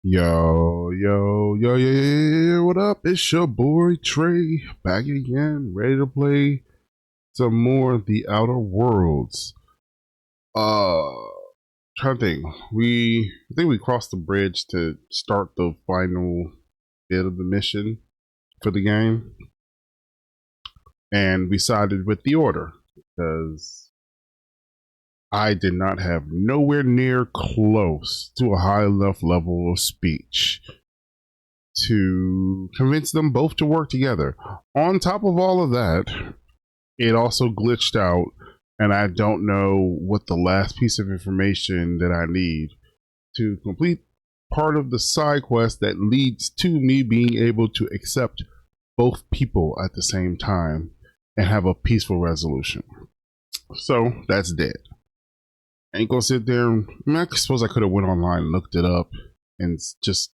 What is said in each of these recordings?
Yo, what up? It's your boy Trey, back again, ready to play some more of the Outer Worlds. Trying to think. I think we crossed the bridge to start the final bit of the mission for the game. And we sided with the Order, because I did not have nowhere near close to a high enough level of speech to convince them both to work together. On top of all of that, it also glitched out, and I don't know what the last piece of information that I need to complete part of the side quest that leads to me being able to accept both people at the same time and have a peaceful resolution. So that's dead. I ain't gonna sit there and, I suppose I could have went online and looked it up and just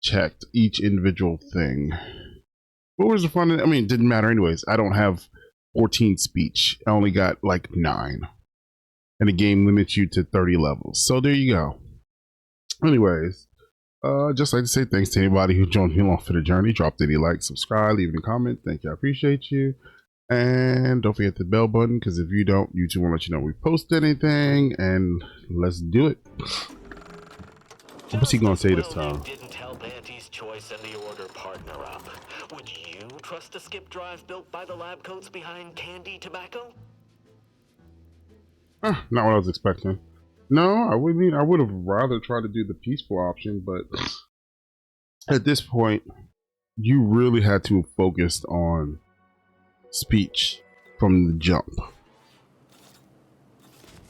checked each individual thing. What was the fun? I mean, it didn't matter anyways. I don't have 14 speech. I only got like 9. And the game limits you to 30 levels. So there you go. Anyways, just like to say thanks to anybody who joined me along for the journey. Dropped any like, subscribe, leave a comment. Thank you. I appreciate you. And don't forget the bell button, because if you don't, YouTube won't let you know we post anything. And let's do it. What's he gonna say this time? Didn't help Auntie's choice and the Order partner up. Would you trust a skip drive built by the lab coats behind Candy Tobacco? Not what I was expecting. No, I wouldn't. I would have rather tried to do the peaceful option, but at this point, you really had to have focused on speech from the jump,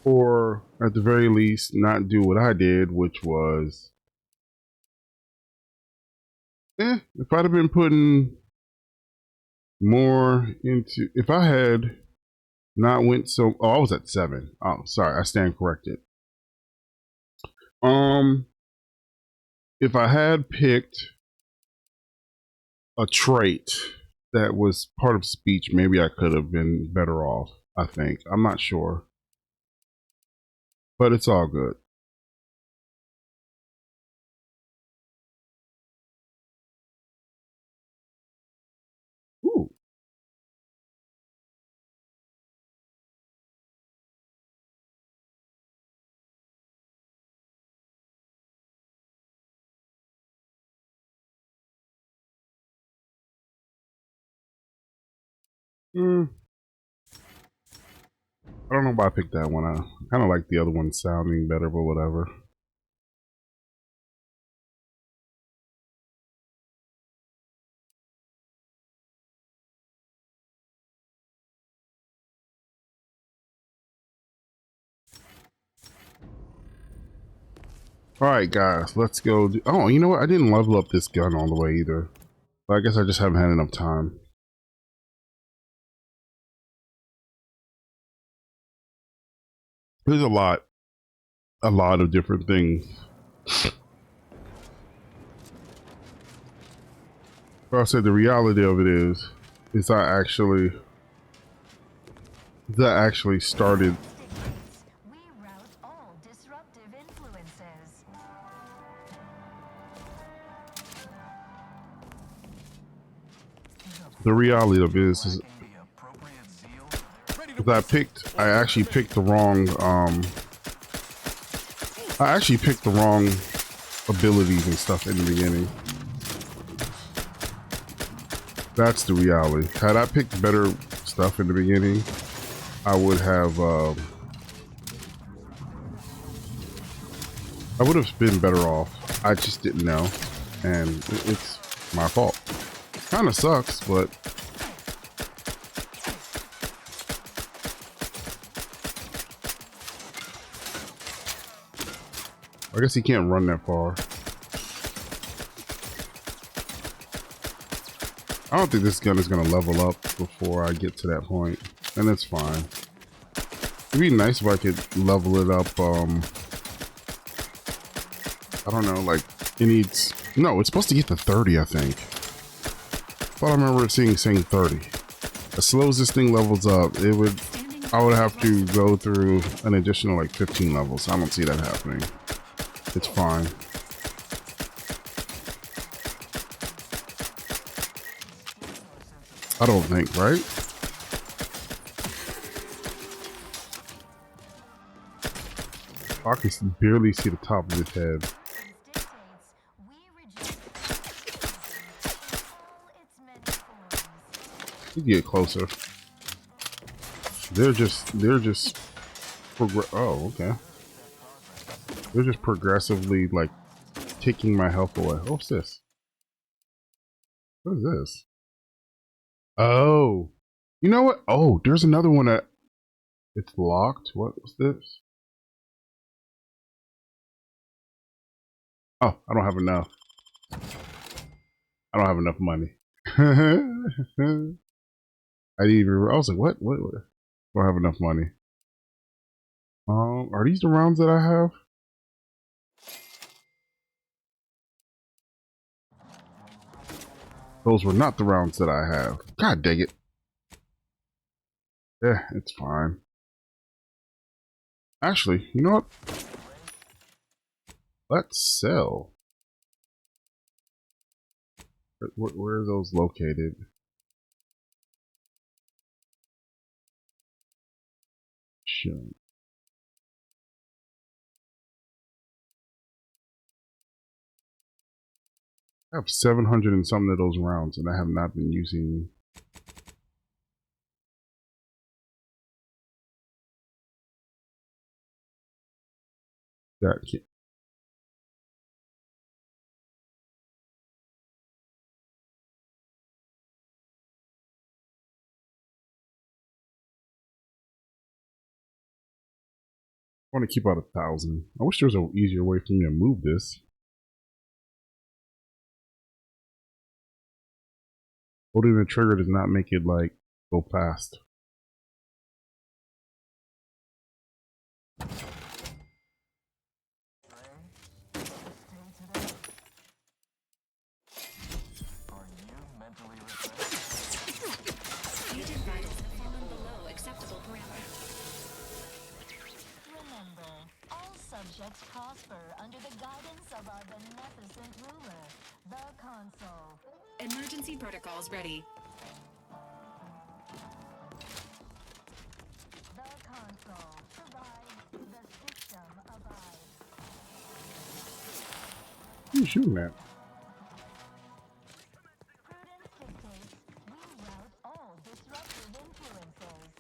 or at the very least, not do what I did, which was, if I'd have been putting more into, if I had not went so, I was at 7. Oh, sorry, I stand corrected. If I had picked a trait that was part of speech, maybe I could have been better off, I think. I'm not sure. But it's all good. Ooh. I don't know why I picked that one. I kind of like the other one sounding better, but whatever. Alright guys, let's go do, oh, you know what? I didn't level up this gun all the way either. But I guess I just haven't had enough time. There's a lot of different things. But I said the reality of it is I actually started. The reality of it is I actually picked the wrong abilities and stuff in the beginning. That's the reality. Had I picked better stuff in the beginning, I would have been better off. I just didn't know, and it's my fault. Kind of sucks, but I guess he can't run that far. I don't think this gun is going to level up before I get to that point, and that's fine. It'd be nice if I could level it up, I don't know, like, it needs, no, it's supposed to get to 30, I think. I thought I remember saying 30. As slow as this thing levels up, I would have to go through an additional like 15 levels. I don't see that happening. It's fine. I don't think, right? I can barely see the top of his head. You get closer. They're just oh, okay. They're just progressively like taking my health away. What's this? What is this? Oh, you know what? Oh, there's another one that it's locked. What was this? Oh, I don't have enough. I don't have enough money. I didn't even. I was like, what? What? I don't have enough money. Are these the rounds that I have? Those were not the rounds that I have. God dang it. Yeah, it's fine. Actually, you know what? Let's sell. Where are those located? Sure. I have 700 and some of those rounds, and I have not been using. That kit. I want to keep out 1,000. I wish there was an easier way for me to move this. Holding the trigger does not make it like go fast. Subjects prosper under the guidance of our beneficent ruler, the console. Emergency protocols ready. The console provides, the system abides. Who are you shooting at? Prudence dictates we rout all disruptive influences.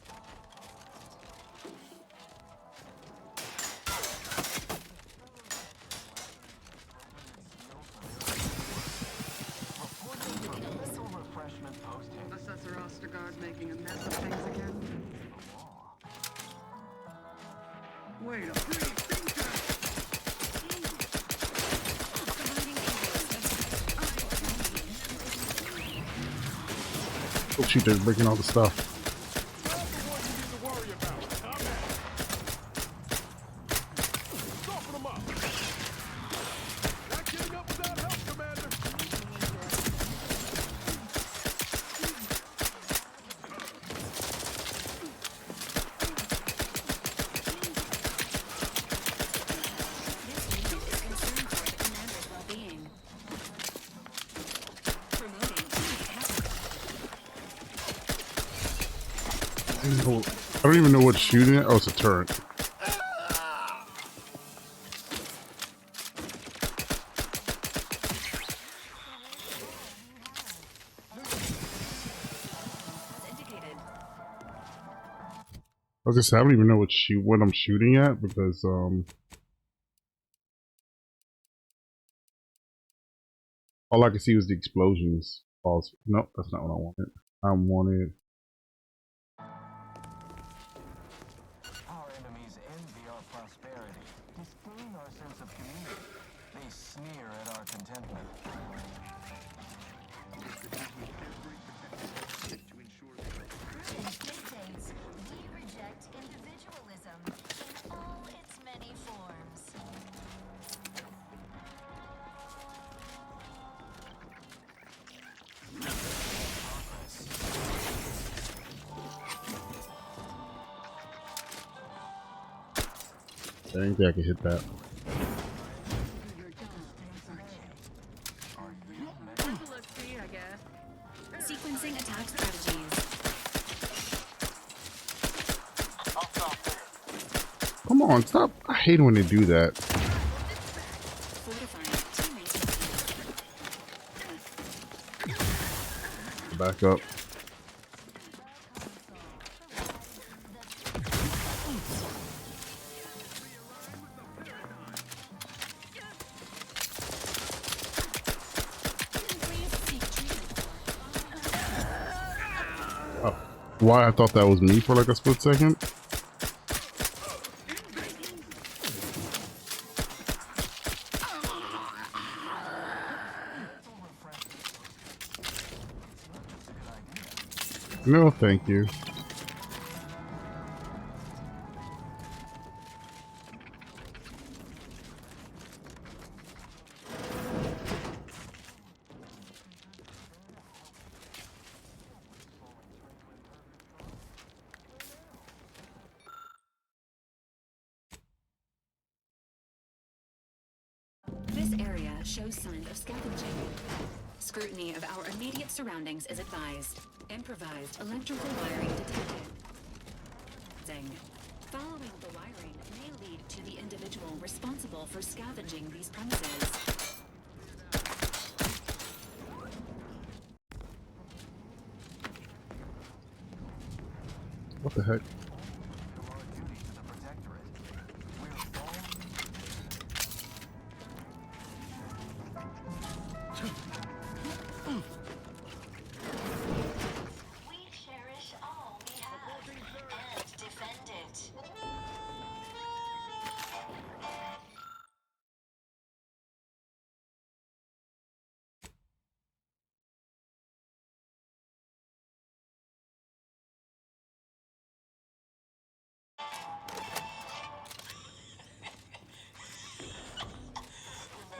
Assessor Ostergaard making a mess of things again. Wait a minute. Oh shoot, they're breaking all the stuff. I don't even know what's shooting at. Oh, it's a turret. I was gonna say, I don't even know what I'm shooting at because all I could see was the explosions. Pause. Nope, that's not what I wanted. I wanted. Our enemies envy our prosperity, disdain our sense of community. They sneer at our contentment. Prudence dictates we reject individualism in all its many forms. I think I can hit that. Let's see, I guess. Sequencing attack strategies. Come on, stop. I hate when they do that. Fortifying teammate. Back up. Oh, why I thought that was me for like a split second? No, thank you. This area shows signs of scavenging. Scrutiny of our immediate surroundings is advised. Improvised electrical wiring detected. Following the wiring may lead to the individual responsible for scavenging these premises. What the heck? To our duty to the protectorate. We're all... We cherish all we have and defend it.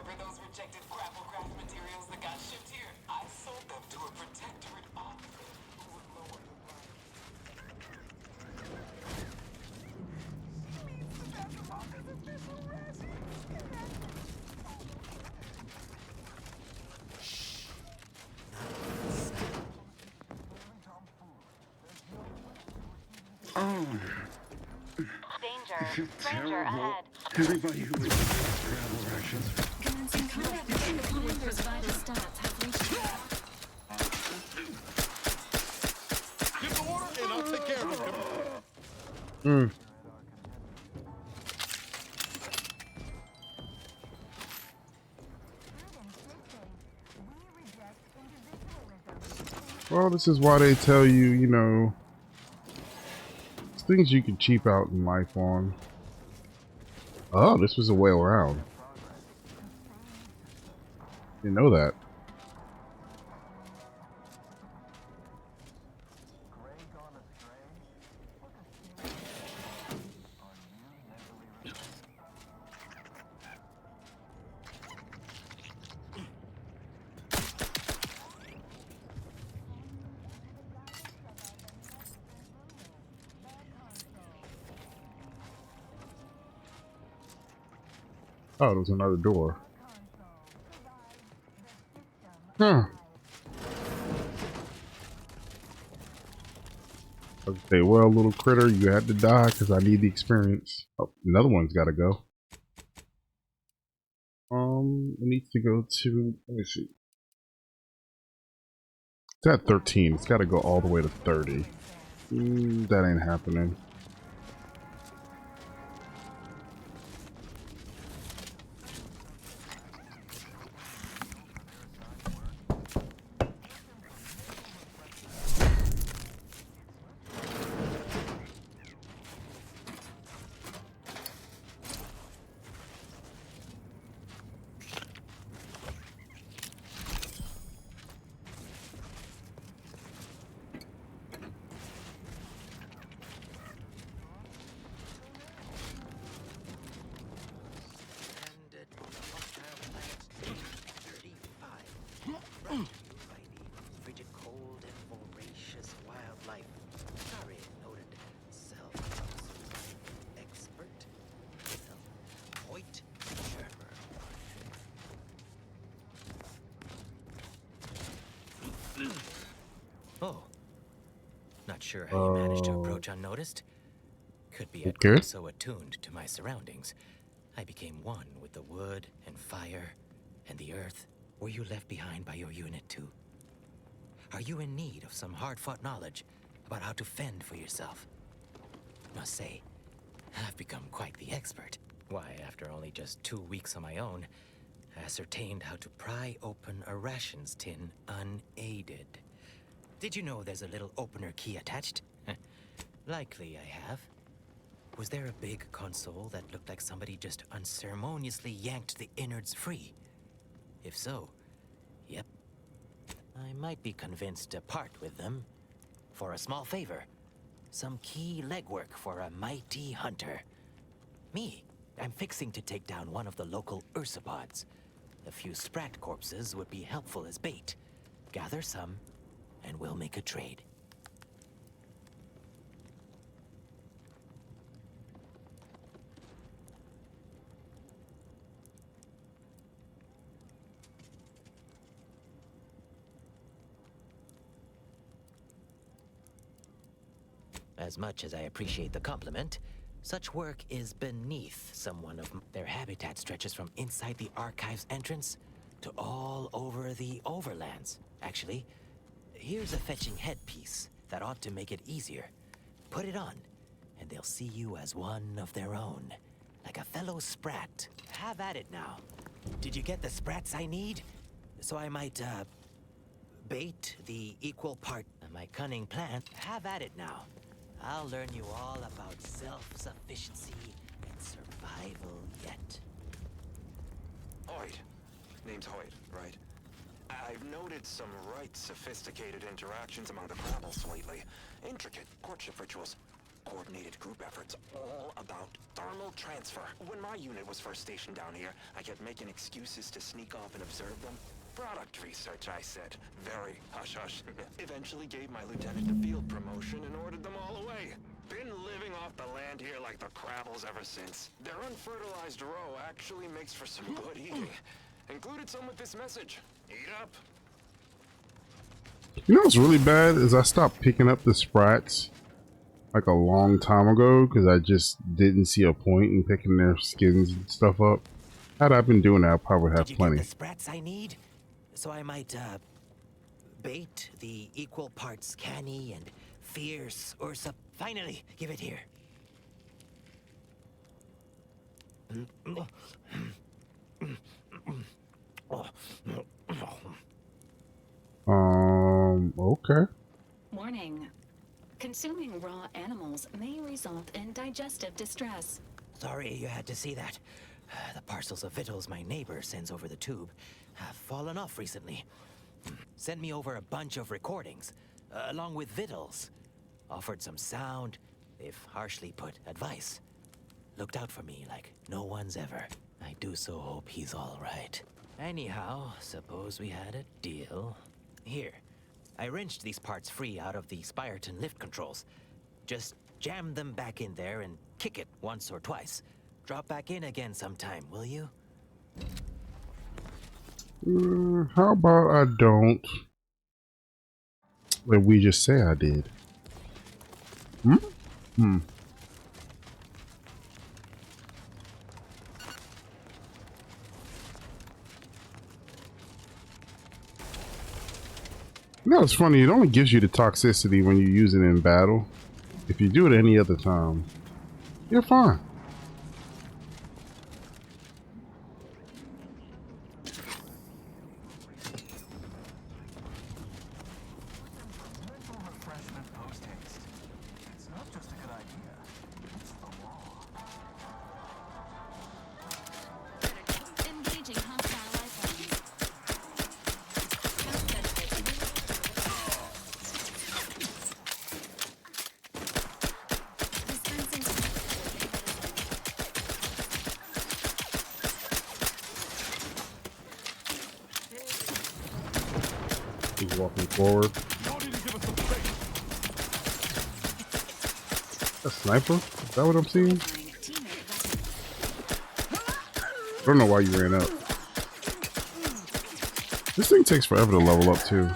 Remember those rejected grapple craft materials that got shipped here? I sold them to a protectorate officer who would lower the price. Danger. Stranger ahead. Everybody who was travel rations. Commencing combat. The commander's vital stats have reached. Give the order and I'll take care of it. Hmm. Well, this is why they tell you, you know, things you can cheap out in life on. Oh, this was a way around. Didn't know that. Gray gone astray? Are you mentally retarded? Oh, there was another door. Huh. Okay, well, little critter, you had to die because I need the experience. Oh, another one's got to go. It needs to go to, let me see. It's at 13. It's got to go all the way to 30. That ain't happening. Oh, not sure how you managed to approach unnoticed. Could be I'd okay. grown so attuned to my surroundings, I became one with the wood and fire and the earth. Were you left behind by your unit too? Are you in need of some hard-fought knowledge about how to fend for yourself? Must say, I've become quite the expert. Why, after only just 2 weeks on my own, I ascertained how to pry open a rations tin unaided. Did you know there's a little opener key attached? Likely I have. Was there a big console that looked like somebody just unceremoniously yanked the innards free? If so, yep. I might be convinced to part with them for a small favor. Some key legwork for a mighty hunter. Me, I'm fixing to take down one of the local ursopods. A few sprat corpses would be helpful as bait. Gather some, and we'll make a trade. As much as I appreciate the compliment, such work is beneath someone of their habitat stretches from inside the archive's entrance to all over the overlands. Actually, here's a fetching headpiece that ought to make it easier. Put it on, and they'll see you as one of their own, like a fellow sprat. Have at it now. Did you get the sprats I need? So I might, bait the equal part of my cunning plan. Have at it now. I'll learn you all about self-sufficiency and survival yet. Hoyt. Name's Hoyt, right? I've noted some right sophisticated interactions among the crabbles lately. Intricate courtship rituals, coordinated group efforts, all about thermal transfer. When my unit was first stationed down here, I kept making excuses to sneak off and observe them. Product research, I said. Very hush-hush. Eventually gave my lieutenant a field promotion and ordered them all away. Been living off the land here like the crabbles ever since. Their unfertilized roe actually makes for some good eating. Included some with this message. Eat up. You know what's really bad is I stopped picking up the sprats like a long time ago because I just didn't see a point in picking their skins and stuff up. Had I been doing that, I probably would have Did you plenty. get the sprats I need? So I might, bait the equal parts canny and fierce ursa. Finally, give it here. Okay. Warning. Consuming raw animals may result in digestive distress. Sorry you had to see that. The parcels of victuals my neighbor sends over the tube have fallen off recently. Sent me over a bunch of recordings, along with victuals. Offered some sound, if harshly put, advice. Looked out for me like no one's ever. I do so hope he's all right. Anyhow, suppose we had a deal. Here, I wrenched these parts free out of the Spyreton lift controls. Just jam them back in there and kick it once or twice. Drop back in again sometime, will you? How about I don't? Like we just say I did. No, it's funny. It only gives you the toxicity when you use it in battle. If you do it any other time, you're fine. Mental refreshment post-haste. It's not just a good idea. It's the law. Engaging hostile life forms. He's walking forward. Y'all need to give us some space. A sniper? Is that what I'm seeing? I don't know why you ran up. This thing takes forever to level up too.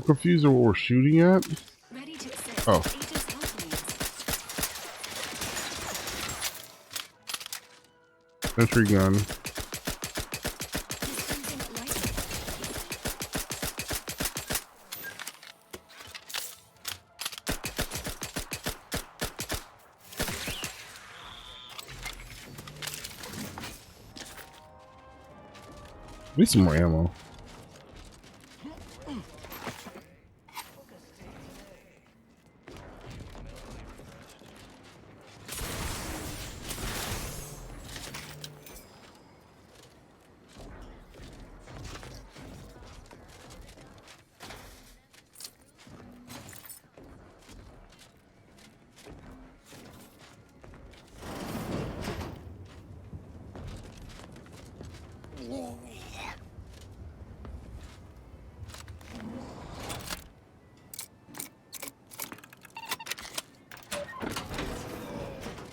confused at what we're shooting at. Ready to assist Oh, with agent's health needs. entry gun. Dispensing light. Need some more ammo.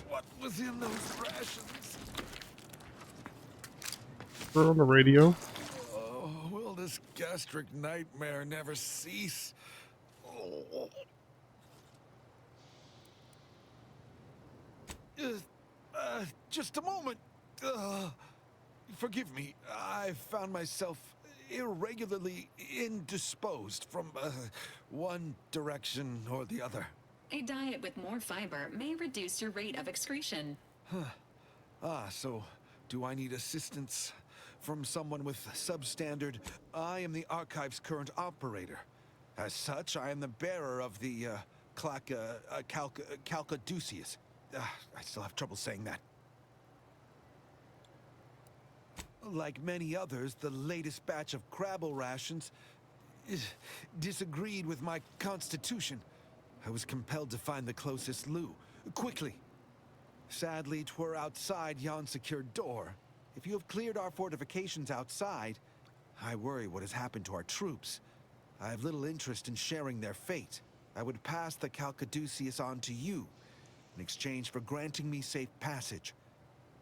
What was in those rations? We're on the radio. Oh, will this gastric nightmare never cease? Oh. Just a moment. Forgive me. I found myself irregularly indisposed from one direction or the other. A diet with more fiber may reduce your rate of excretion. So do I need assistance from someone with substandard? I am the archive's current operator. As such, I am the bearer of the Calcaduceus. I still have trouble saying that. Like many others, the latest batch of crabble rations disagreed with my constitution. I was compelled to find the closest loo, quickly. Sadly, 'twere outside yon secured door. If you have cleared our fortifications outside, I worry what has happened to our troops. I have little interest in sharing their fate. I would pass the Calcaduceus on to you, in exchange for granting me safe passage.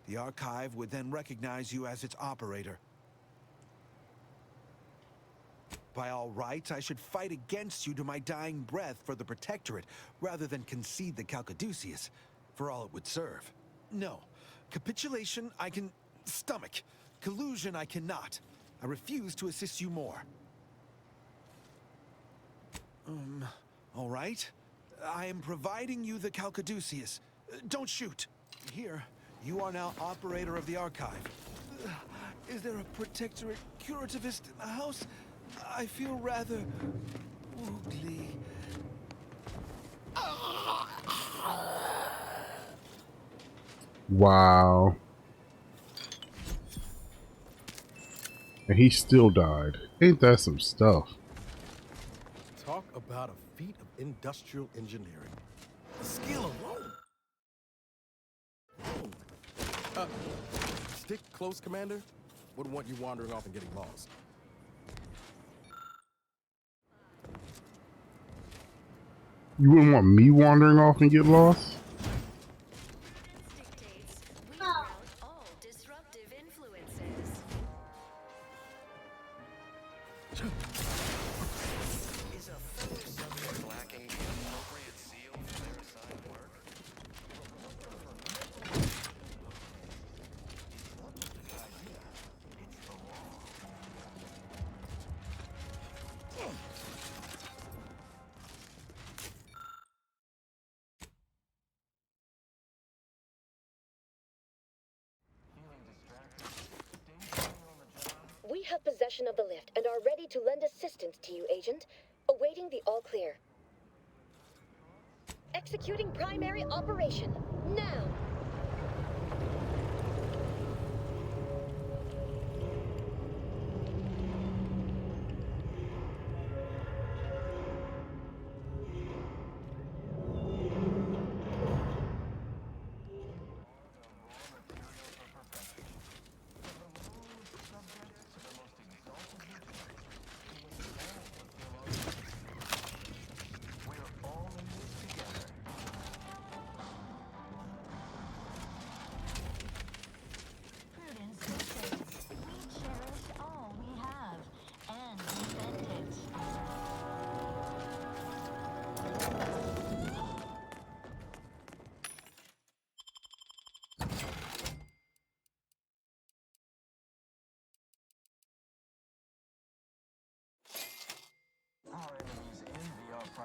The Archive would then recognize you as its operator. By all rights, I should fight against you to my dying breath for the protectorate, rather than concede the Calcaduceus, for all it would serve. No. Capitulation I can stomach. Collusion I cannot. I refuse to assist you more. All right. I am providing you the Calcaduceus. Don't shoot. Here, you are now operator of the Archive. Is there a protectorate curativist in the house? I feel rather woogly. Wow. And he still died. Ain't that some stuff? Talk about a feat of industrial engineering. The skill alone. Stick close, Commander. Wouldn't want you wandering off and getting lost. You wouldn't want me wandering off and get lost? Dictates we rout all disruptive influences. Is a fellow subject lacking the appropriate seal for their assigned work? We have possession of the lift and are ready to lend assistance to you, Agent. Awaiting the all clear. Executing primary operation. Now!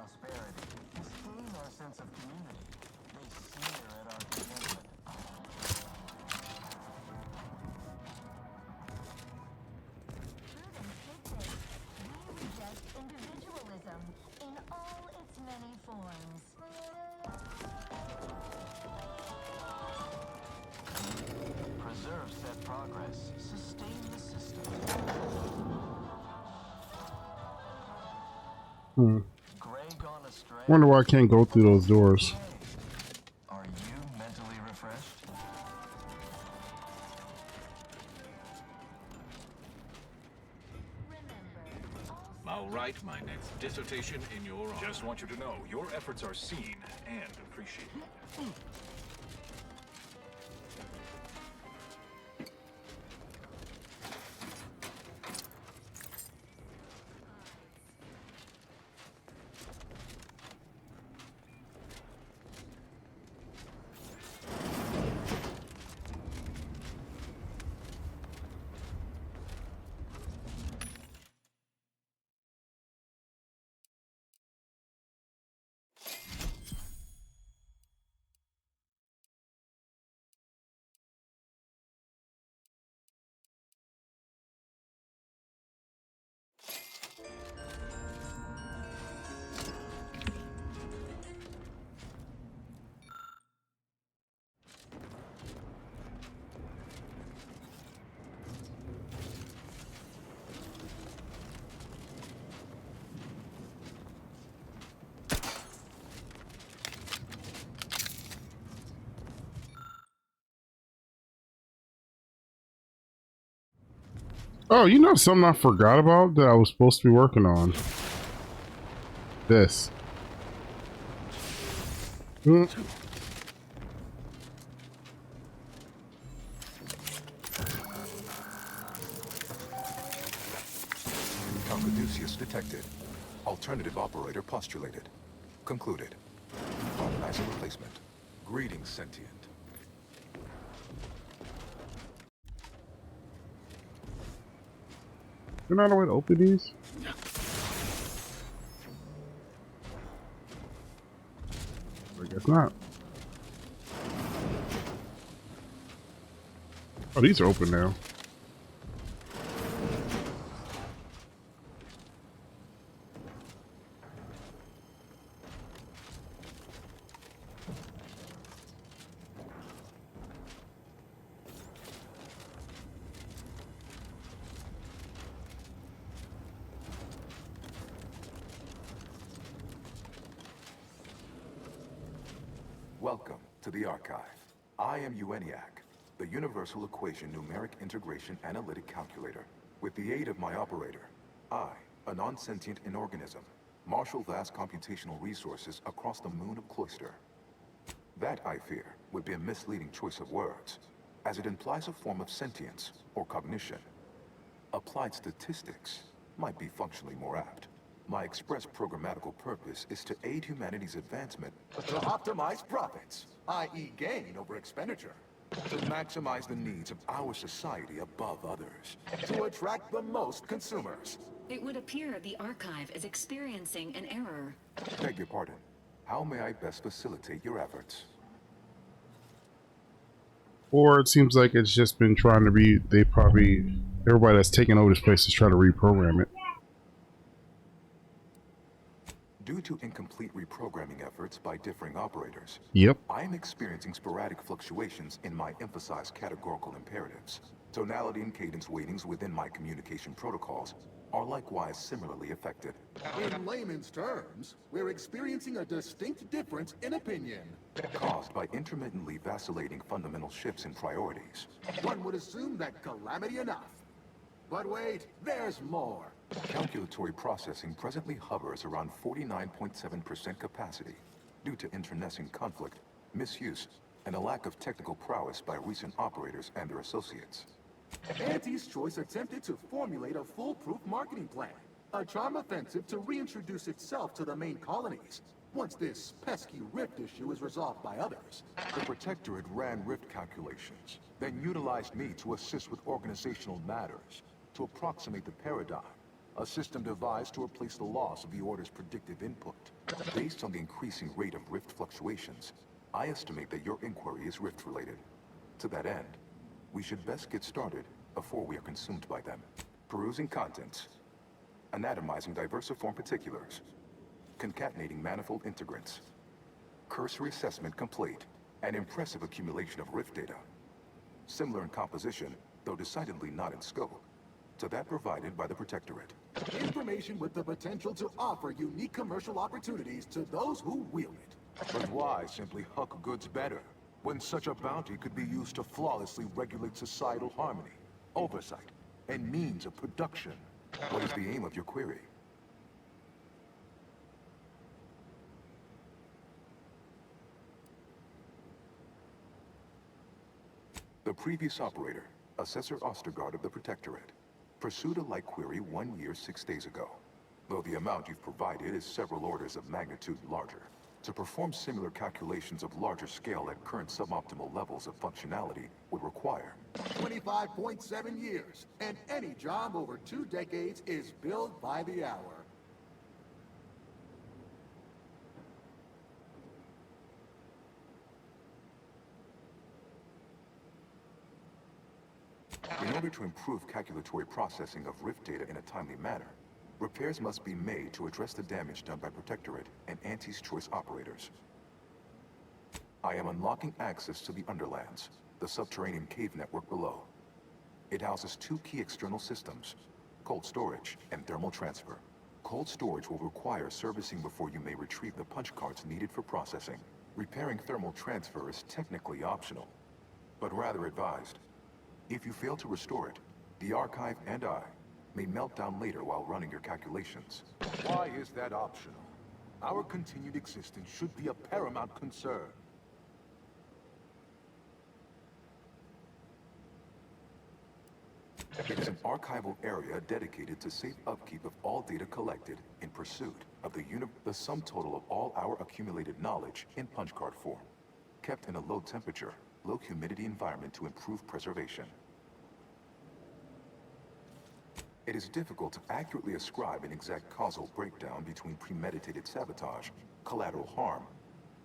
prosperity, disdain our sense of community. They sneer at our contentment. Prudence dictates we reject individualism in all its many forms. Preserve said progress. Sustain the system. Gray gone astray. Wonder why I can't go through those doors. Are you mentally refreshed? I'll write my next dissertation in your honor. Just want you to know, your efforts are seen and appreciated. Oh, you know something I forgot about that I was supposed to be working on? This. Caduceus detected. Alternative operator postulated. Concluded. Organizer replacement. Greetings, sentient. You know the way to open these? I guess not. Oh, these are open now. Welcome to the archive. I am U.E.N.I.A.C, the Universal Equation Numeric Integration Analytic Calculator. With the aid of my operator, I, a non-sentient inorganism, marshal vast computational resources across the moon of Cloister. That, I fear, would be a misleading choice of words, as it implies a form of sentience or cognition. Applied statistics might be functionally more apt. My express programmatical purpose is to aid humanity's advancement to optimize profits, i.e. gain over expenditure, to maximize the needs of our society above others, to attract the most consumers. It would appear the archive is experiencing an error. Beg your pardon. How may I best facilitate your efforts? Or it seems like it's just been trying to everybody that's taking over this place is trying to reprogram it. Due to incomplete reprogramming efforts by differing operators, Yep. I am experiencing sporadic fluctuations in my emphasized categorical imperatives. Tonality and cadence weightings within my communication protocols are likewise similarly affected. In layman's terms, we're experiencing a distinct difference in opinion. Caused by intermittently vacillating fundamental shifts in priorities. One would assume that calamity enough. But wait, there's more. Calculatory processing presently hovers around 49.7% capacity due to internecine conflict, misuse, and a lack of technical prowess by recent operators and their associates. Auntie's Choice attempted to formulate a foolproof marketing plan, a charm offensive to reintroduce itself to the main colonies, once this pesky rift issue is resolved by others. The protectorate ran rift calculations, then utilized me to assist with organizational matters, to approximate the paradigm, a system devised to replace the loss of the Order's predictive input. Based on the increasing rate of rift fluctuations, I estimate that your inquiry is rift-related. To that end, we should best get started before we are consumed by them. Perusing contents, anatomizing diversiform particulars, concatenating manifold integrants. Cursory assessment complete. An impressive accumulation of rift data. Similar in composition, though decidedly not in scope, to that provided by the Protectorate. Information with the potential to offer unique commercial opportunities to those who wield it. But why simply huck goods better, when such a bounty could be used to flawlessly regulate societal harmony, oversight, and means of production? What is the aim of your query? The previous operator, Assessor Ostergaard of the Protectorate, pursued a like query 1 year, 6 days ago, though the amount you've provided is several orders of magnitude larger. To perform similar calculations of larger scale at current suboptimal levels of functionality would require 25.7 years, and any job over 2 decades is billed by the hour. In order to improve calculatory processing of rift data in a timely manner, repairs must be made to address the damage done by Protectorate and Aunt-I's Choice operators. I am unlocking access to the Underlands, the subterranean cave network below. It houses 2 key external systems, cold storage and thermal transfer. Cold storage will require servicing before you may retrieve the punch cards needed for processing. Repairing thermal transfer is technically optional, but rather advised. If you fail to restore it, the Archive and I may melt down later while running your calculations. Why is that optional? Our continued existence should be a paramount concern. It is an archival area dedicated to safe upkeep of all data collected in pursuit of the sum total of all our accumulated knowledge in punch card form, kept in a low temperature, low humidity environment to improve preservation. It is difficult to accurately ascribe an exact causal breakdown between premeditated sabotage, collateral harm,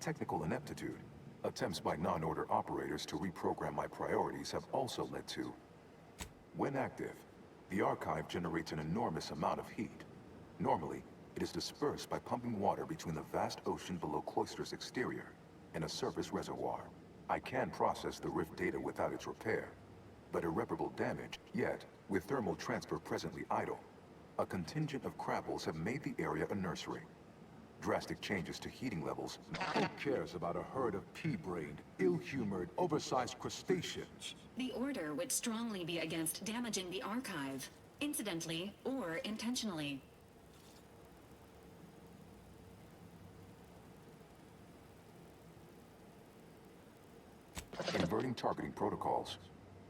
technical ineptitude. Attempts by non-order operators to reprogram my priorities have also led to... When active, the Archive generates an enormous amount of heat. Normally, it is dispersed by pumping water between the vast ocean below Cloister's exterior and a surface reservoir. I can process the rift data without its repair, but irreparable damage. Yet, with thermal transfer presently idle, a contingent of crabbles have made the area a nursery. Drastic changes to heating levels. Who cares about a herd of pea-brained, ill-humored, oversized crustaceans? The Order would strongly be against damaging the Archive, incidentally or intentionally. Inverting targeting protocols.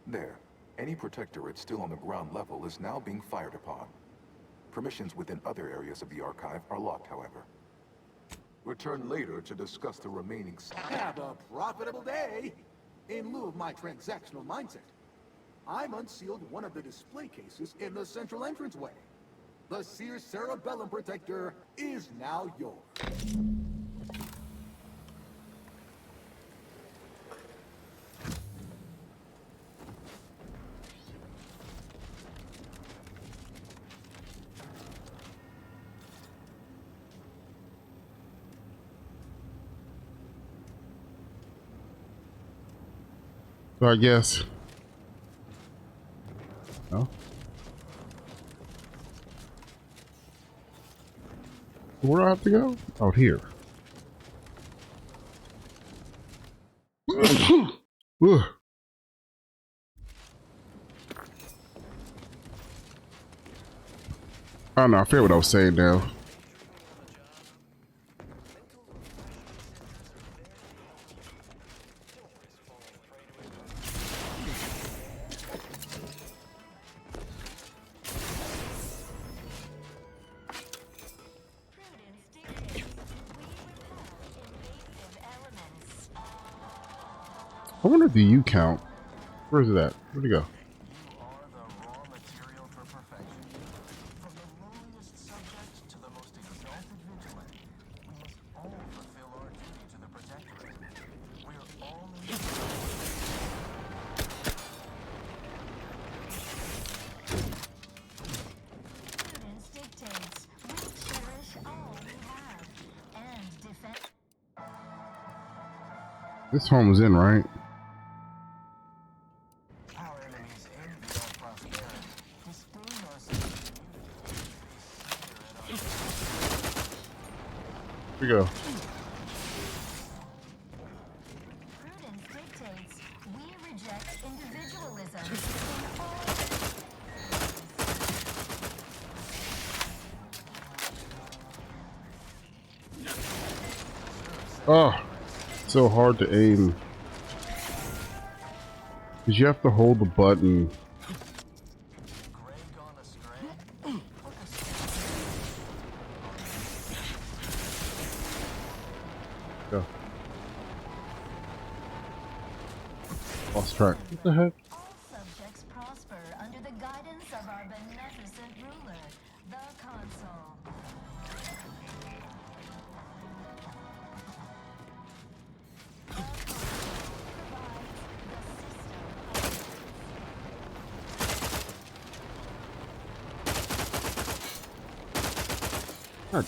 There, any Protectorate still on the ground level is now being fired upon. Permissions within other areas of the Archive are locked, however. Return later to discuss the remaining... Have a profitable day! In lieu of my transactional mindset, I'm unsealed one of the display cases in the central entranceway. The Sears Cerebellum Protector is now yours. So I guess. No. Where do I have to go? Out here. Ugh. I don't know. I forget what I was saying now. I wonder if the U count. Where's it at? Where'd it go? You are the raw material for perfection. From the This home is in, right? Our enemies envy our prosperity, disdain our sense of community. They sneer at our Here we go. Prudence dictates we reject individualism in all. Oh, so hard to aim. Because you have to hold the button. Grey gone astray? Go. Lost track. What the heck? All subjects prosper under the guidance of our beneficent ruler, the console. God.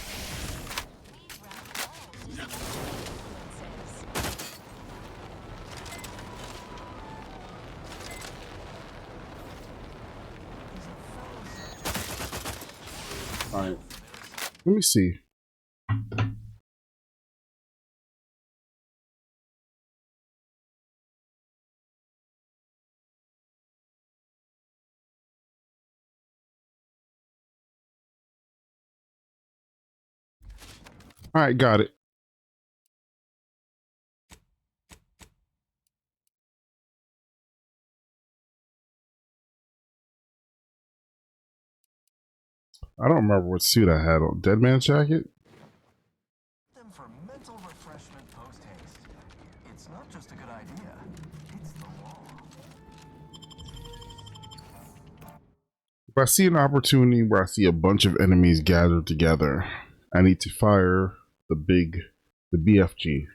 Alright. Let me see. Alright, got it. I don't remember what suit I had on. Dead man's jacket? Them for mental refreshment post-haste. It's not just a good idea, it's the law. If I see an opportunity where I see a bunch of enemies gathered together, I need to fire the BFG.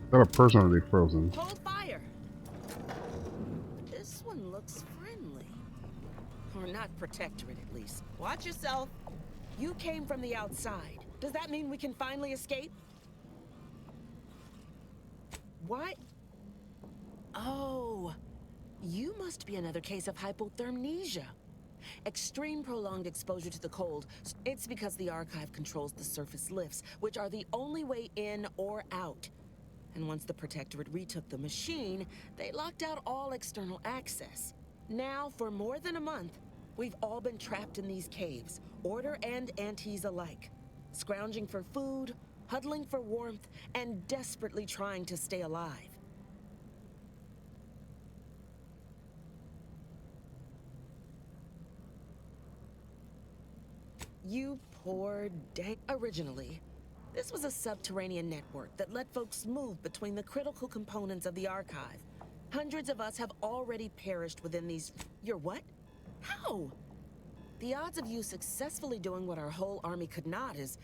Is that a person or are they frozen? Hold fire. This one looks friendly. Or not protectorate, at least. Watch yourself. You came from the outside. Does that mean we can finally escape? What? Oh, you must be another case of hypothermia. Extreme prolonged exposure to the cold. It's because the archive controls the surface lifts, which are the only way in or out. And once the protectorate retook the machine, they locked out all external access. Now, for more than a month, we've all been trapped in these caves, Order and Antes alike, scrounging for food, huddling for warmth, and desperately trying to stay alive. You poor dang. Originally, this was a subterranean network that let folks move between the critical components of the archive. Hundreds of us have already perished within these... Your what? How? The odds of you successfully doing what our whole army could not is...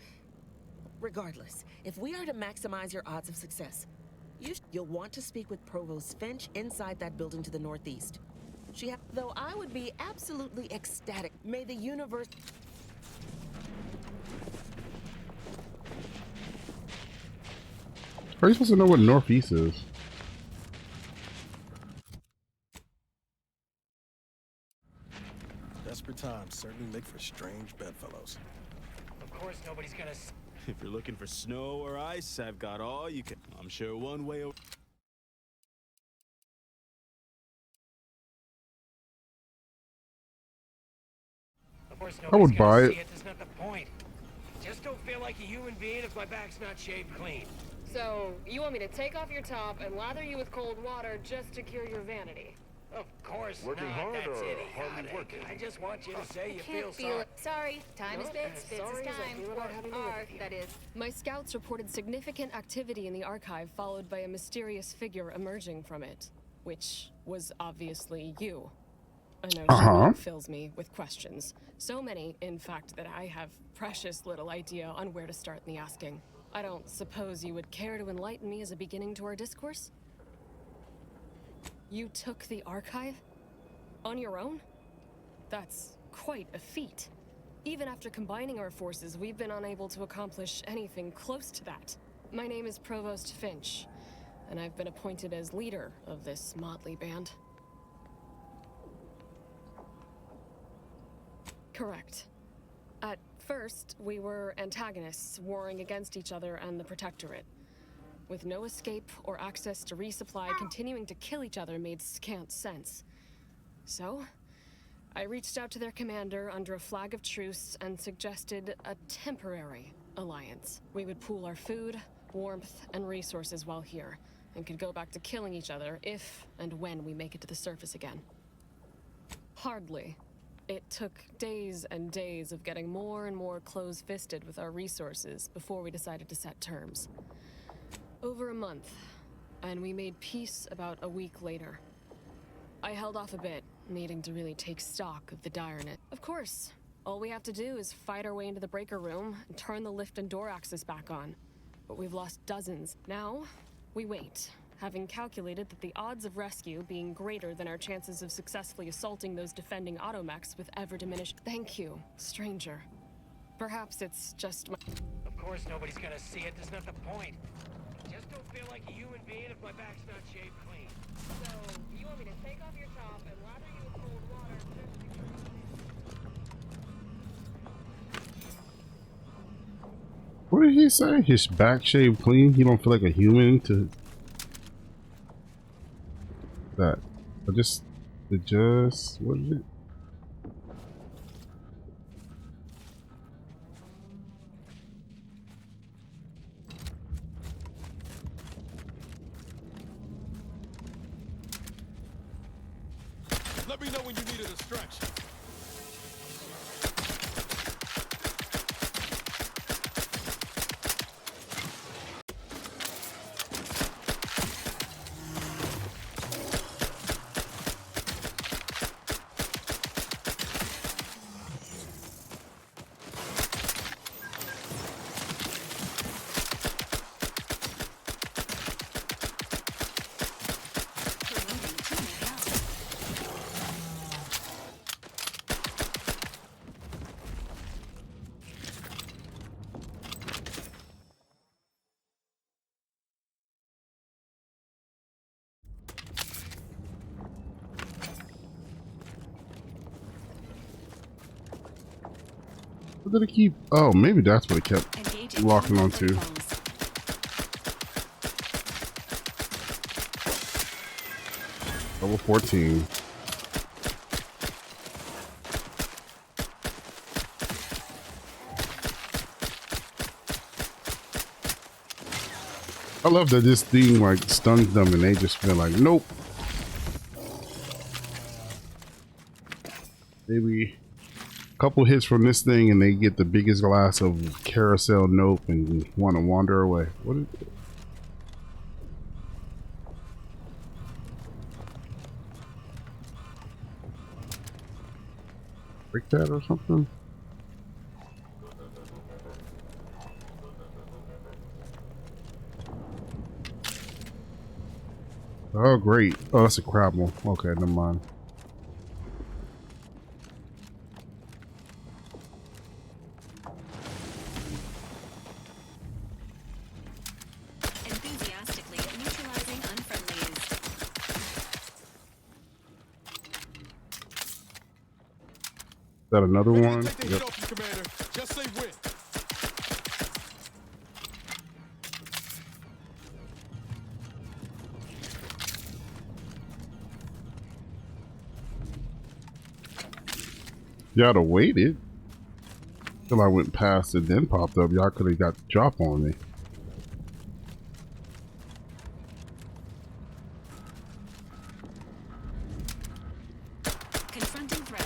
Regardless, if we are to maximize your odds of success, you'll want to speak with Provost Finch inside that building to the northeast. Though I would be absolutely ecstatic. May the universe... How are you supposed to know what northeast is? Desperate times certainly make for strange bedfellows. Of course, nobody's gonna. If you're looking for snow or ice, I've got all you can. I'm sure one way or... Of course, I would nobody's buy gonna it. see it. That's not the point. Just don't feel like a human being if my back's not shaved clean. So, you want me to take off your top and lather you with cold water just to cure your vanity? Of course Working not. hard That's or hardly idiotic. working? I just want you to say you Can't feel sorry. it. Sorry, time is What? bits, bits Sorry is is like time. feeling Or out having to live are, with you. that is. My scouts reported significant activity in the archive, followed by a mysterious figure emerging from it, which was obviously you. A notion that fills me with questions. So many, in fact, that I have precious little idea on where to start in the asking. I don't suppose you would care to enlighten me as a beginning to our discourse? You took the archive? On your own? That's quite a feat. Even after combining our forces, we've been unable to accomplish anything close to that. My name is Provost Finch, and I've been appointed as leader of this motley band. Correct. At first, we were antagonists, warring against each other and the protectorate. With no escape or access to resupply, continuing to kill each other made scant sense. So, I reached out to their commander under a flag of truce and suggested a temporary alliance. We would pool our food, warmth, and resources while here, and could go back to killing each other if and when we make it to the surface again. Hardly. It took days and days of getting more and more close-fisted with our resources before we decided to set terms. Over a month, and we made peace about a week later. I held off a bit, needing to really take stock of the direness. Of course, all we have to do is fight our way into the breaker room and turn the lift and door access back on. But we've lost dozens. Now, we wait, having calculated that the odds of rescue being greater than our chances of successfully assaulting those defending automechs with ever diminished. Thank you, stranger. Perhaps it's just my— Of course nobody's gonna see it. That's not the point. Just don't feel like a human being if my back's not shaved clean. So, you want me to take off your top and lather you with cold water just because... What did he say? His back shaved clean? He don't feel like a human to that. What is it? Let me know when you need a distraction. What did it keep? Oh, maybe that's what it kept locking onto. Level 14. I love that this thing like stuns them and they just feel like, nope. Maybe a couple hits from this thing and they get the biggest glass of carousel nope and want to wander away. What is it? Break that or something? Oh, great. Oh, that's a crabble. Okay, never mind. Enthusiastically neutralizing unfriendlies. Is that another one? Take the hit off you, Commander. Just say when. Y'all have waited till I went past it, then popped up. Y'all could have got the drop on me. Confronting threat.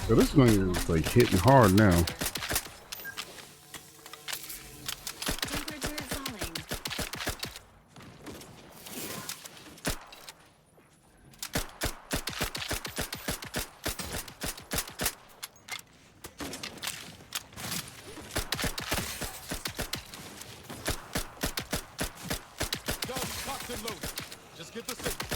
So this thing is like hitting hard now. Temperature falling. Guns cocked and loaded. Just get the signal.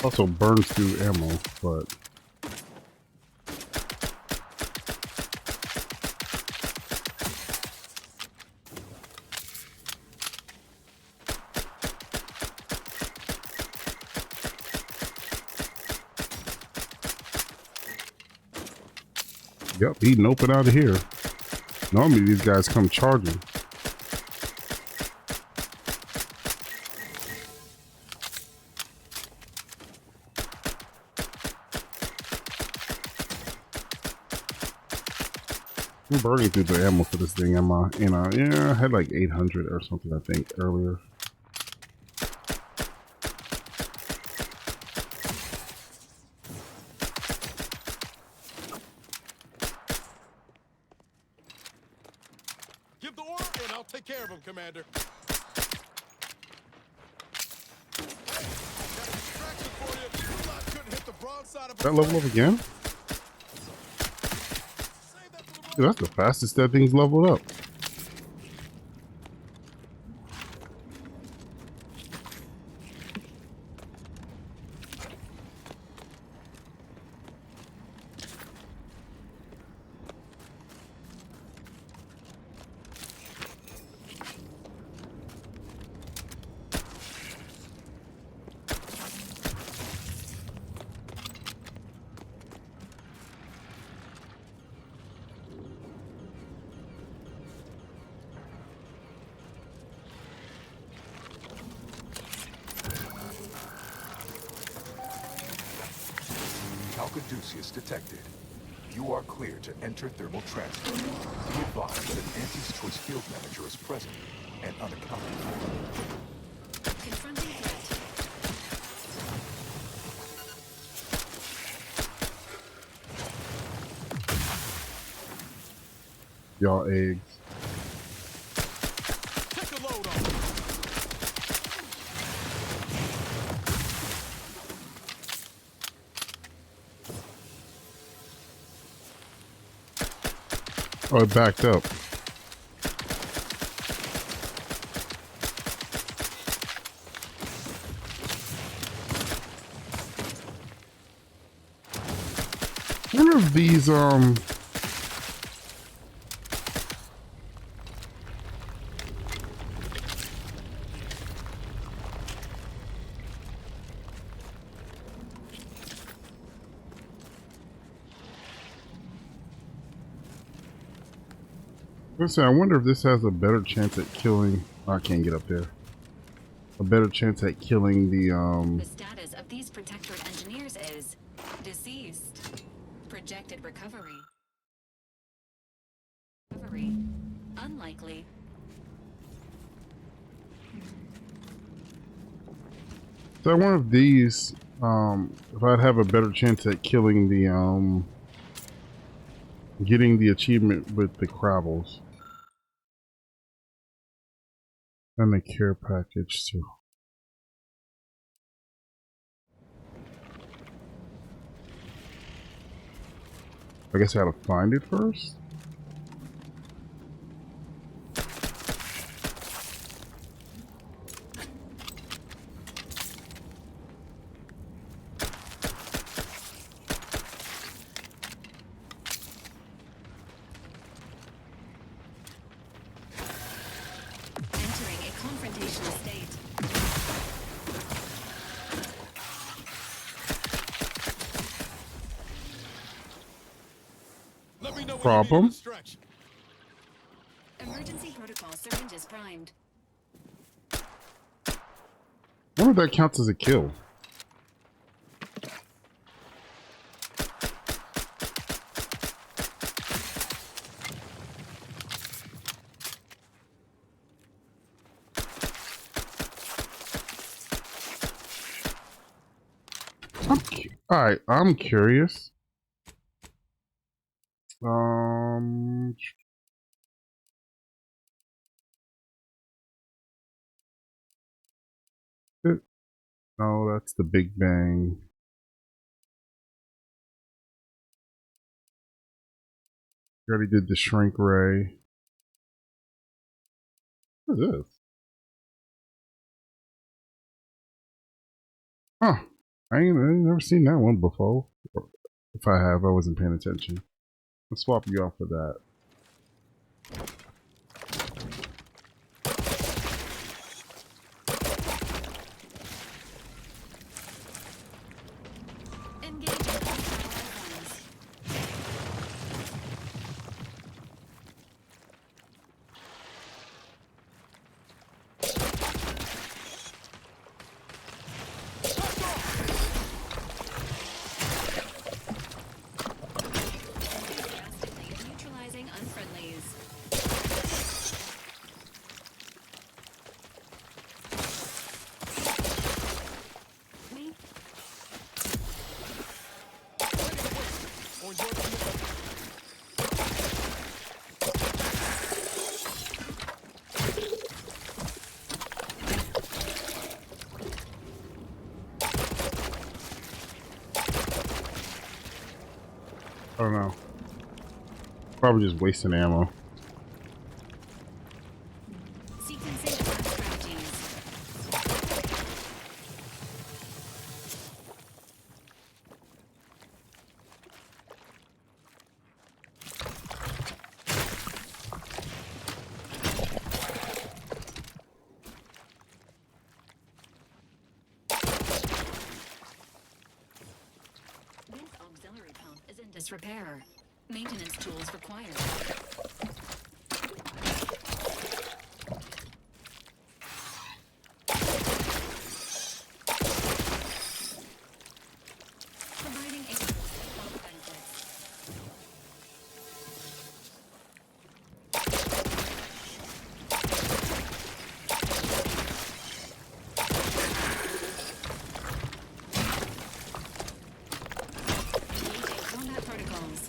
Also burns through ammo, but yep, he noping out of here. Normally these guys come charging. I'm burning through the ammo for this thing. Am I? Yeah, I had like 800 or something, I think, earlier. Give the order and I'll take care of him, Commander. That level up again? Dude, that's the fastest that thing's leveled up. Caduceus detected. You are clear to enter thermal transfer. Be advised that an Anti's Choice field manager is present and unaccounted for. Confronting threat. Y'all eggs. Take a load on. Oh, it backed up. I wonder if these listen, I wonder if this has a better chance at killing. Oh, I can't get up there. A better chance at killing The status of these protectorate engineers is deceased. Projected recovery. Unlikely. So I wonder if these, if I'd have a better chance at killing the, getting the achievement with the crabbles. And the care package too. I guess I gotta find it first. Entering a confrontational state. problem. Emergency protocol syringes primed. I wonder if that counts as a kill. Alright, I'm curious. No, that's the Big Bang. We already did the shrink ray. What is this? Huh. I ain't never seen that one before. If I have, I wasn't paying attention. Let's swap you out for that. Neutralizing unfriendlies. I don't know. Probably just wasting ammo. Sequencing attack strategies. This auxiliary pump is in disrepair. Maintenance tools required. Providing a boost of health benefits. Engaging combat protocols.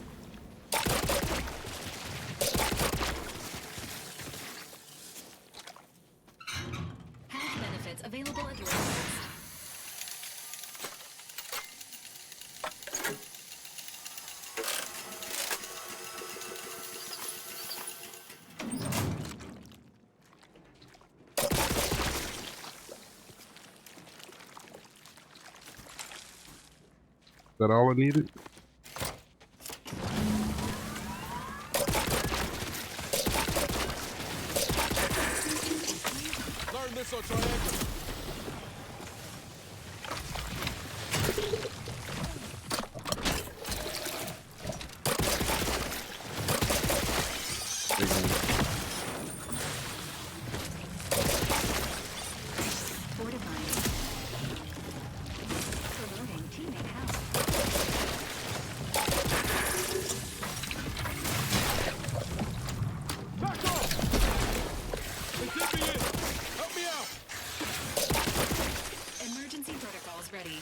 Health benefits available at your request. Is that all I needed? Learn this or triangle. Fortifying. Promoting teammate health. Back off! They did me in! Help me out! Emergency protocols ready.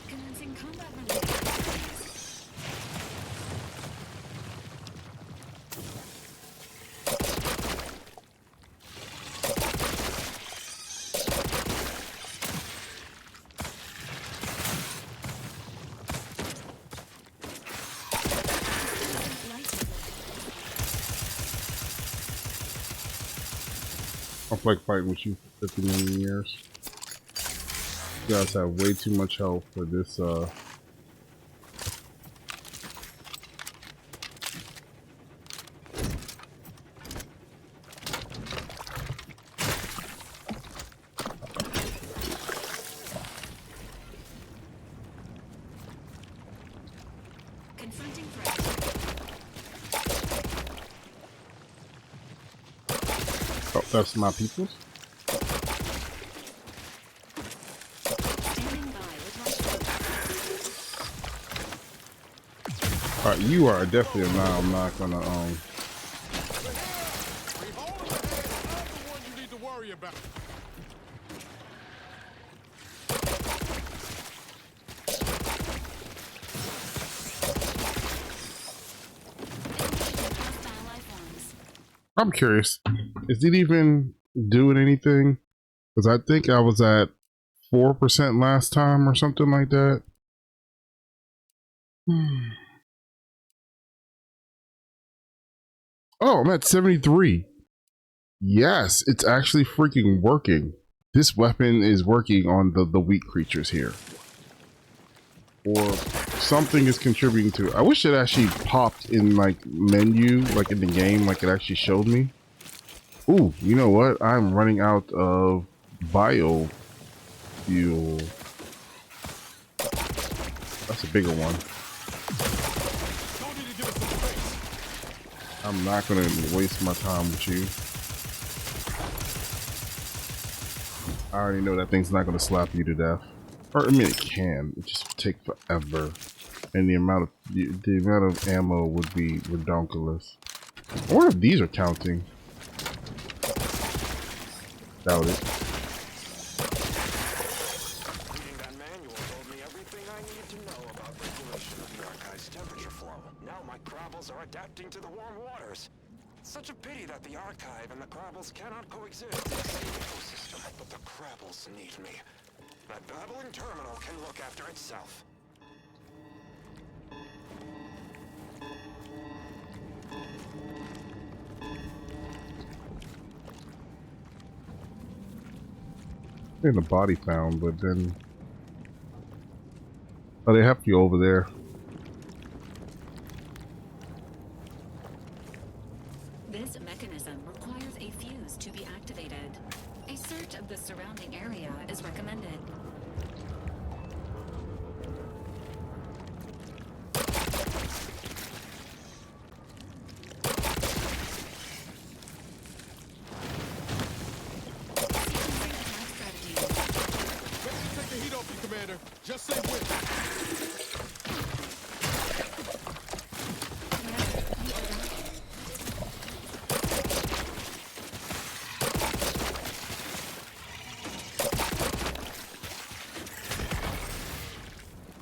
Commencing combat related activities. I feel like fighting with you for 50 million years. You guys have way too much health for this Oh, that's my people's. Alright, you are definitely a now. I'm not gonna I'm curious. Is it even doing anything? Because I think I was at 4% last time or something like that. Oh, I'm at 73. Yes, it's actually freaking working. This weapon is working on the weak creatures here. Or something is contributing to it. I wish it actually popped in like menu, like in the game, like it actually showed me. Ooh, you know what? I'm running out of biofuel. That's a bigger one. I'm not gonna waste my time with you. I already know that thing's not gonna slap you to death. Or I mean, it can. It just take forever, and the amount of ammo would be redonkulous. I wonder if these are counting. Doubt it. Reading that manual told me everything I needed to know about regulation of the archive's temperature flow. Now my crabbles are adapting to the warm waters. Such a pity that the archive and the crabbles cannot coexist in the same ecosystem. But the crabbles need me. That babbling terminal can look after itself. In the body found, but then oh, they have you over there. This mechanism requires a fuse to be activated. A search of the surrounding area is recommended. Take the heat off you, Commander. Just say when.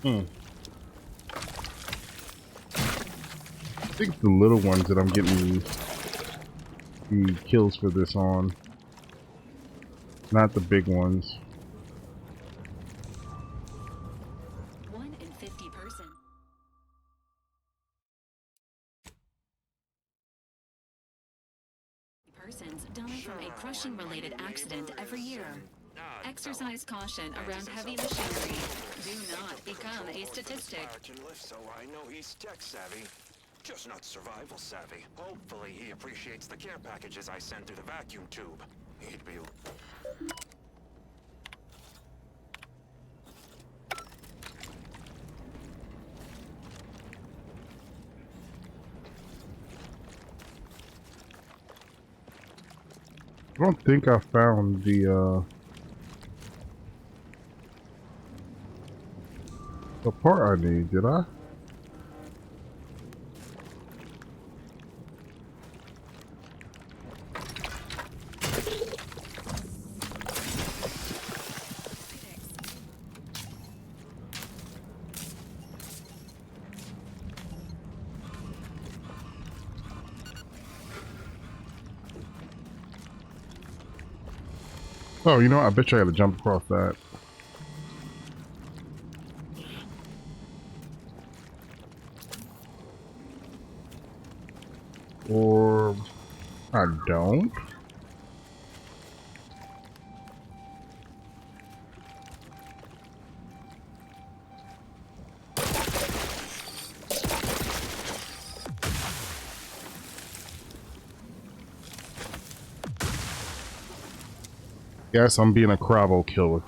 I think the little ones that I'm getting the kills for this on, not the big ones. 1 in 50 persons die from a crushing-related accident every year. Exercise caution around heavy machinery. Do not become a statistic. So I know he's tech savvy, just not survival savvy. Hopefully he appreciates the care packages I sent through the vacuum tube. He'd be... I don't think I found the part I need, did I? Oh, you know, I bet you I had to jump across that. Or I don't. Yes, I'm being a crabble killer.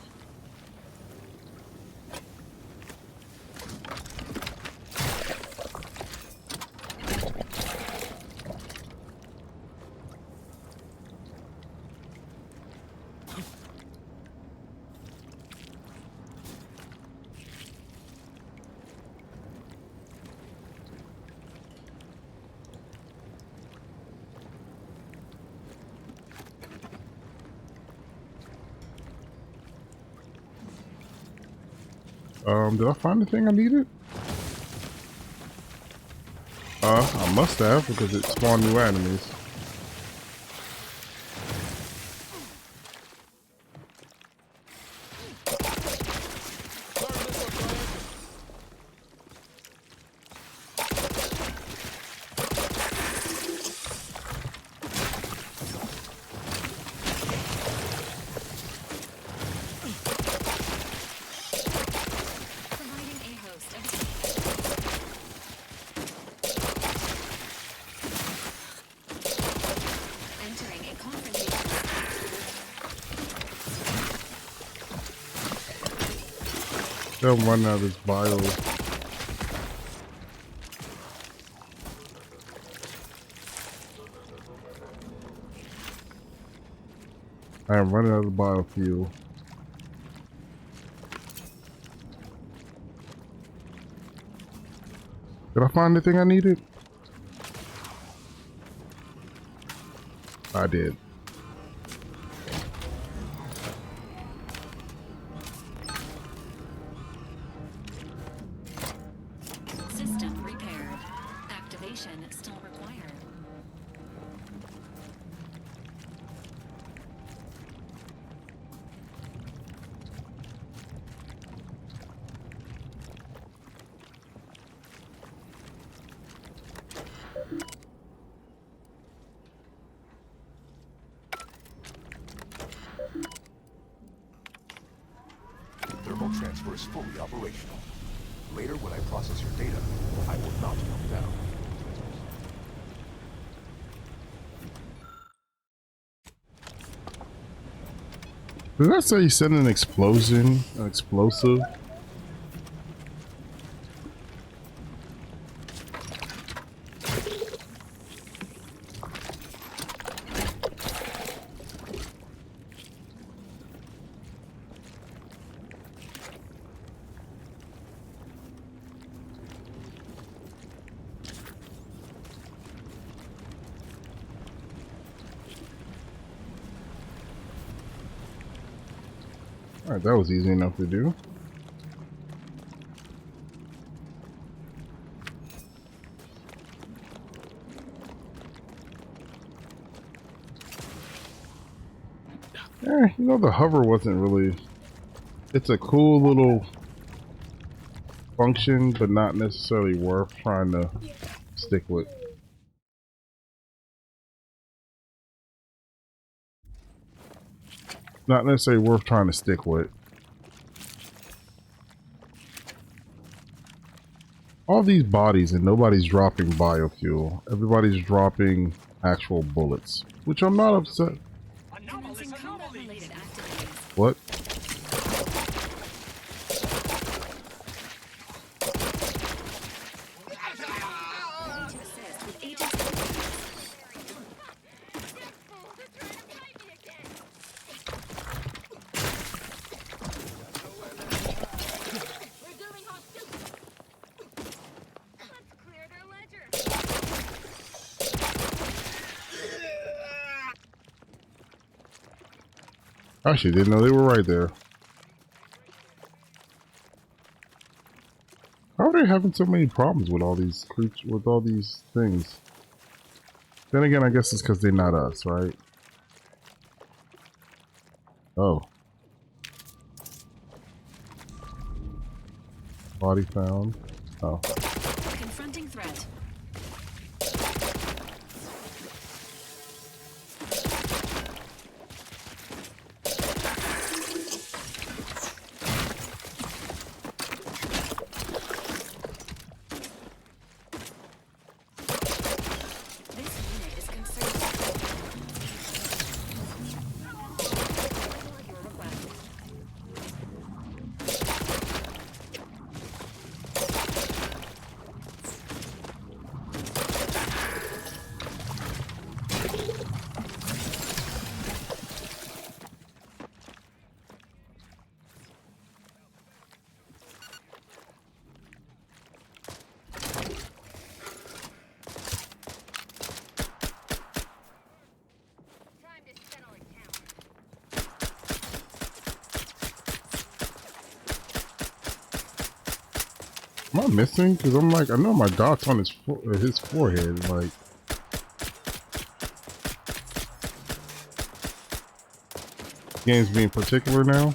Did I find the thing I needed? I must have, because it spawned new enemies. They'll run out of this bio. I am running out of biofuel. Did I find the thing I needed? I did. System repaired. Activation still required. Thermal transfer is fully operational. Later, when I process your data, I will not come down. Did that say you sent an explosion? An explosive? Alright, that was easy enough to do. You know, the hover wasn't really... It's a cool little function, but not necessarily worth trying to stick with. Not necessarily worth trying to stick with. All these bodies and nobody's dropping biofuel. Everybody's dropping actual bullets, which I'm not upset. What? I actually didn't know they were right there. How are they having so many problems with all these creatures, with all these things? Then again, I guess it's because they're not us, right? Oh. Body found. Oh. Confronting threat. Am I missing? Because I'm like, I know my dot's on his forehead. Like, game's being particular now.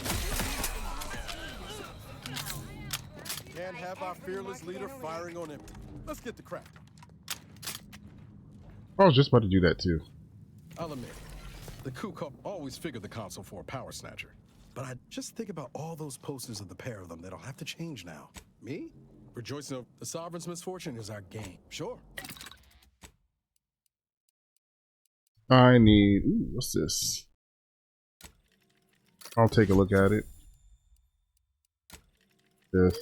Can't have our fearless leader firing on empty. Let's get the crap. I was just about to do that too. I'll admit, the coup always figured the console for a power snatcher. But I just think about all those posters of the pair of them that'll have to change now. Me? Rejoicing of the sovereign's misfortune is our game. Sure. I need. Ooh, what's this? I'll take a look at it. This.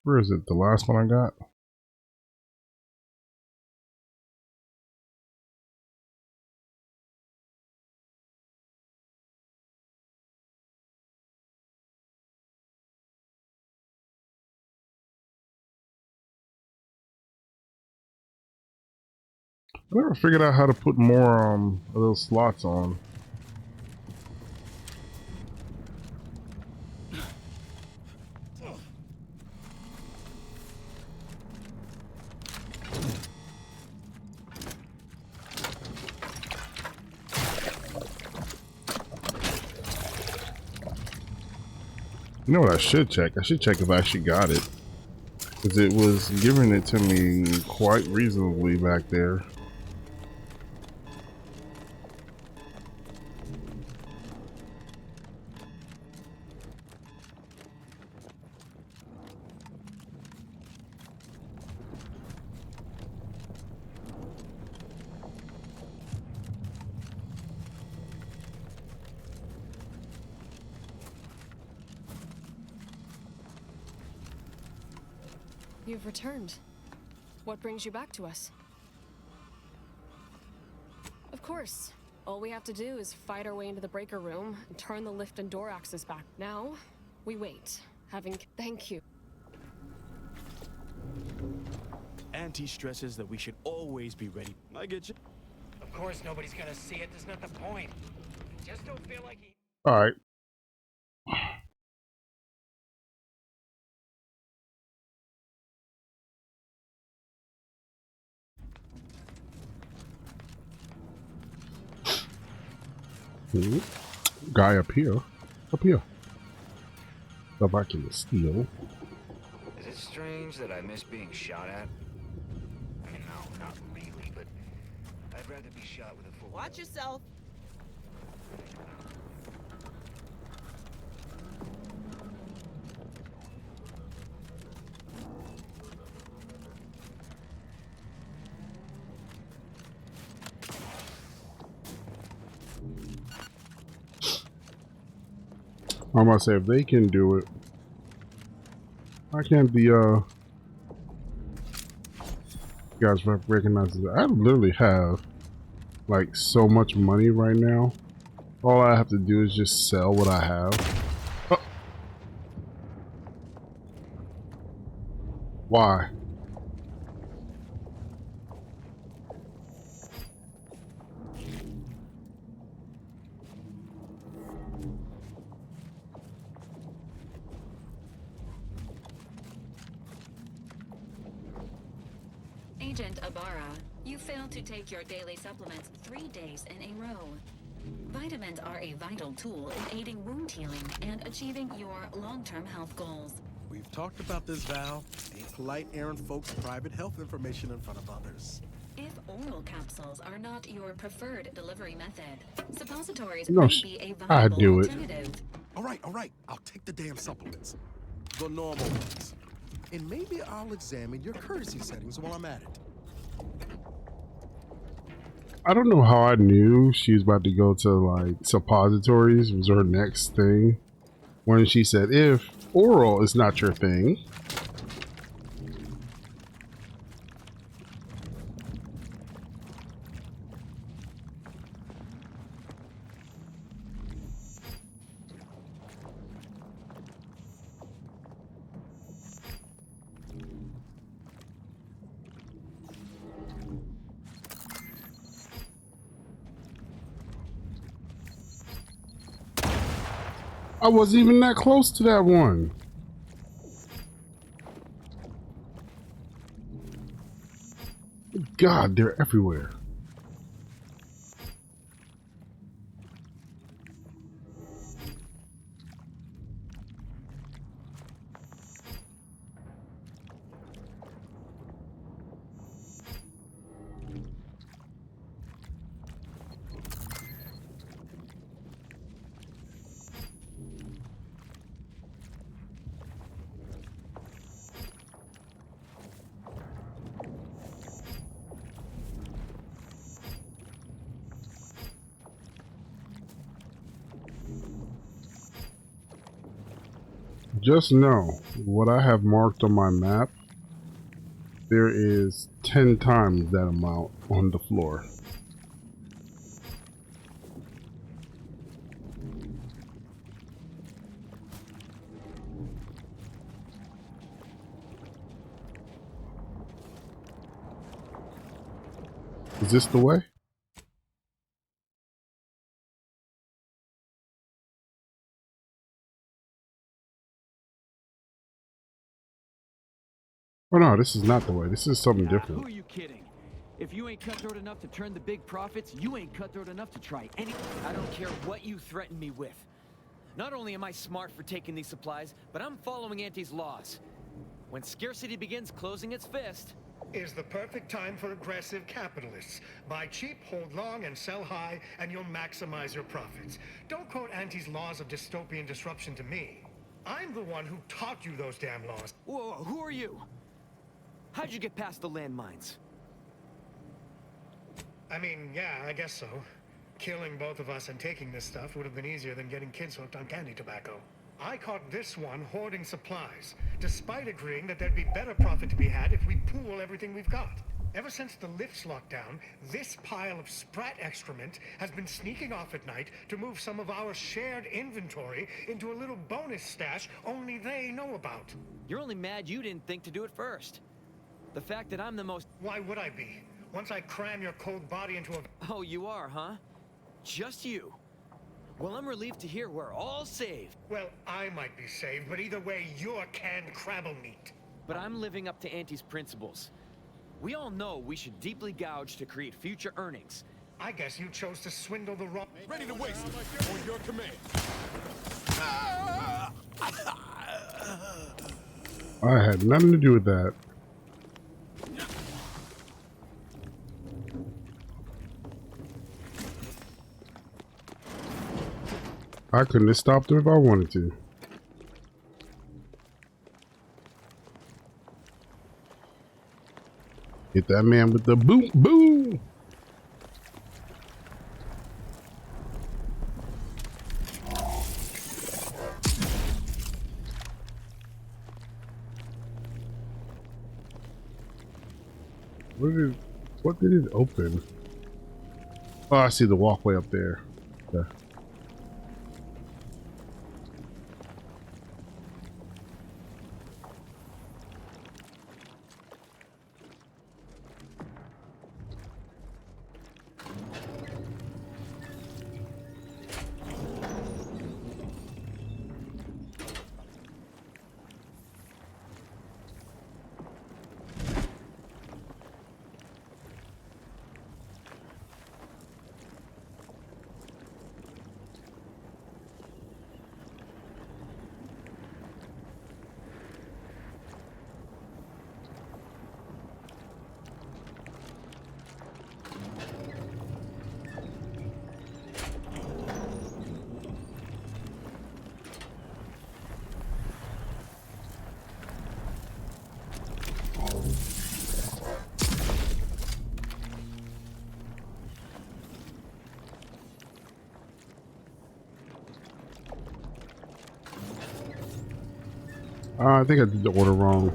Where is it? The last one I got? I never figured out how to put more of those slots on. You know what I should check? I should check if I actually got it. Because it was giving it to me quite reasonably back there. You've returned. What brings you back to us? Of course. All we have to do is fight our way into the breaker room and turn the lift and door access back. Now, we wait, thank you. Auntie stresses that we should always be ready. I get you. Of course nobody's gonna see it. There's not the point. Just don't feel like he... Alright. Guy up here. Up here. Go back in the steel. Is it strange that I miss being shot at? I mean, no, not really, but I'd rather be shot with a full... Watch yourself. I'm gonna say if they can do it, why can't the you guys recognize it? I literally have like so much money right now. All I have to do is just sell what I have. Oh. Why? Agent Ibarra, you failed to take your daily supplements 3 days in a row. Vitamins are a vital tool in aiding wound healing and achieving your long-term health goals. We've talked about this, Val. Ain't polite airing folks' private health information in front of others. If oral capsules are not your preferred delivery method, suppositories No, might be a I'd viable do it. alternative. All right. I'll take the damn supplements. The normal ones. And maybe I'll examine your courtesy settings while I'm at it. I don't know how I knew she was about to go to like suppositories was her next thing. When she said, if oral is not your thing. I wasn't even that close to that one. God, they're everywhere. Just know what I have marked on my map, there is 10 times that amount on the floor. Is this the way? Oh no, this is not the way. This is something different. Who are you kidding? If you ain't cutthroat enough to turn the big profits, you ain't cutthroat enough to try any... I don't care what you threaten me with. Not only am I smart for taking these supplies, but I'm following Auntie's laws. When scarcity begins closing its fist... Is the perfect time for aggressive capitalists. Buy cheap, hold long, and sell high, and you'll maximize your profits. Don't quote Auntie's laws of dystopian disruption to me. I'm the one who taught you those damn laws. Whoa, who are you? How'd you get past the landmines? I mean, yeah, I guess so. Killing both of us and taking this stuff would have been easier than getting kids hooked on candy tobacco. I caught this one hoarding supplies, despite agreeing that there'd be better profit to be had if we pool everything we've got. Ever since the lifts locked down, this pile of sprat excrement has been sneaking off at night to move some of our shared inventory into a little bonus stash only they know about. You're only mad you didn't think to do it first. The fact that I'm the most... Why would I be? Once I cram your cold body into a... Oh, you are, huh? Just you. Well, I'm relieved to hear we're all saved. Well, I might be saved, but either way, you're canned crabble meat. But I'm living up to Auntie's principles. We all know we should deeply gouge to create future earnings. I guess you chose to swindle the wrong... Ready to waste it on your command. I had nothing to do with that. I couldn't have stopped him if I wanted to. Hit that man with the boom, boom. What did it open? Oh, I see the walkway up there. Okay. I think I did the order wrong.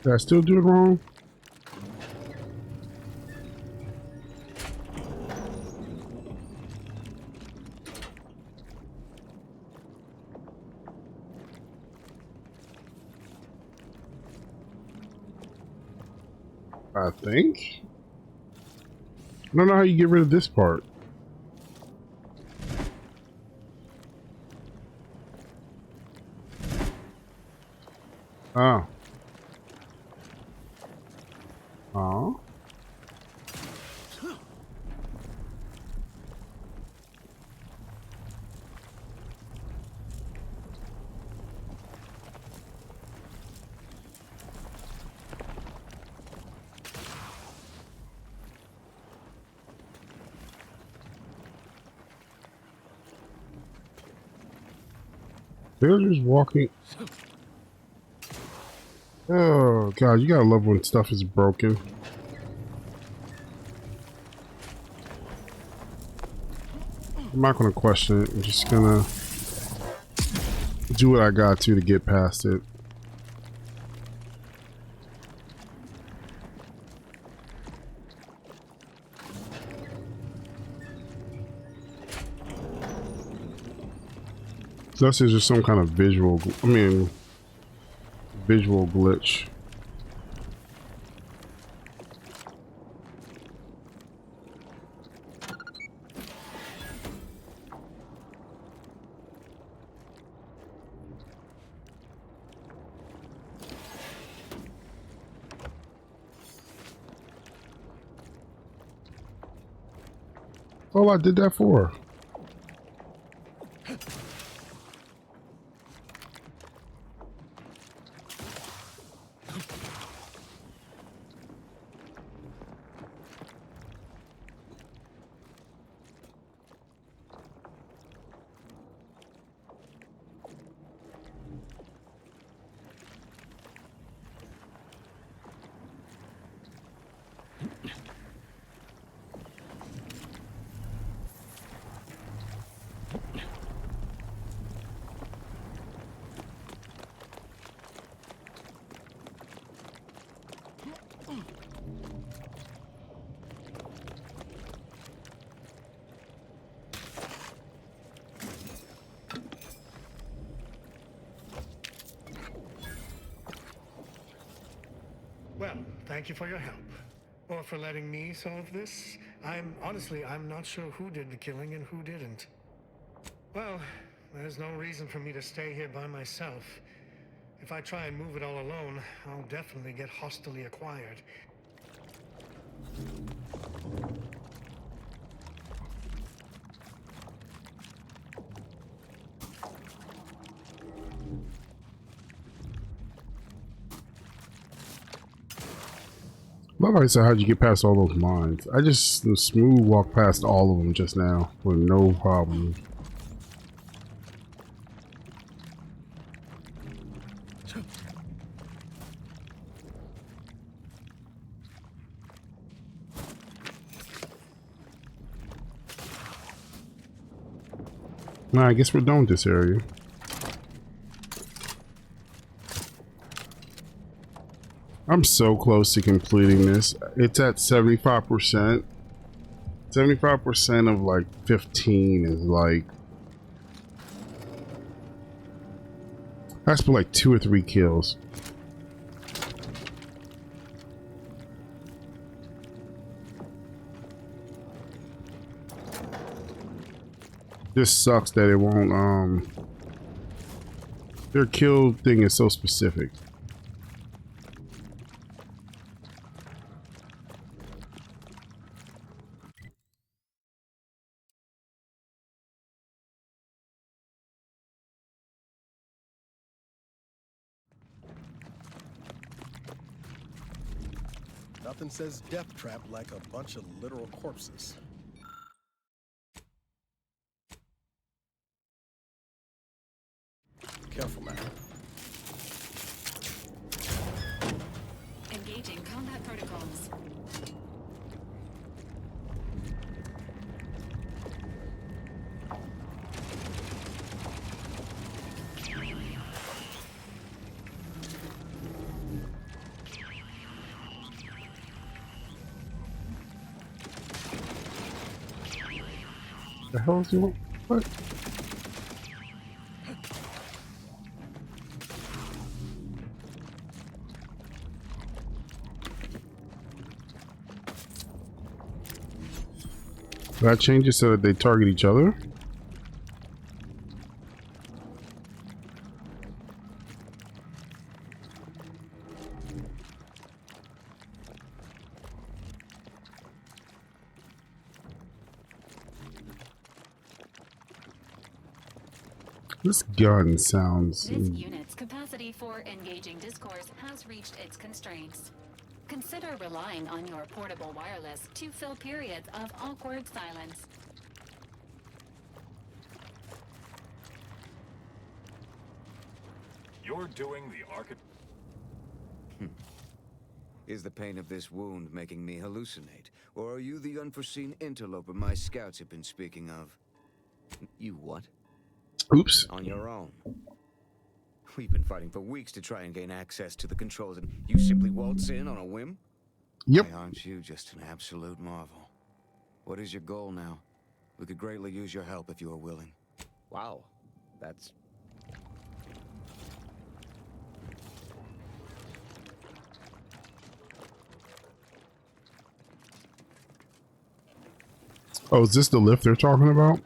Did I still do it wrong? I think. I don't know how you get rid of this part. Oh. Oh. They're just walking. Oh god, you gotta love when stuff is broken. I'm not gonna question it. I'm just gonna do what I got to get past it. Unless there's just some kind of visual glitch. Oh, I did that for. Well, thank you for your help. Or for letting me solve this. I'm not sure who did the killing and who didn't. Well, there's no reason for me to stay here by myself. If I try and move it all alone, I'll definitely get hostilely acquired. Love how I said, how'd you get past all those mines? I just smooth walked past all of them just now with no problem. Nah, I guess we're done with this area. I'm so close to completing this. It's at 75%. 75% of like 15 is like... That's for like 2 or 3 kills. Just sucks that it won't, their kill thing is so specific. Nothing says death trap like a bunch of literal corpses. Careful, man. Engaging combat protocols. The hell is he? What? That changes so that they target each other. This gun sounds. This unit's capacity for engaging discourse has reached its constraints. Consider relying on your portable wireless to fill periods of awkward silence. You're doing the Is the pain of this wound making me hallucinate? Or are you the unforeseen interloper my scouts have been speaking of? You what? Oops. On your own. We've been fighting for weeks to try and gain access to the controls, and you simply waltz in on a whim? Yep. Why aren't you just an absolute marvel? What is your goal now? We could greatly use your help if you are willing. Wow. That's... Oh, is this the lift they're talking about?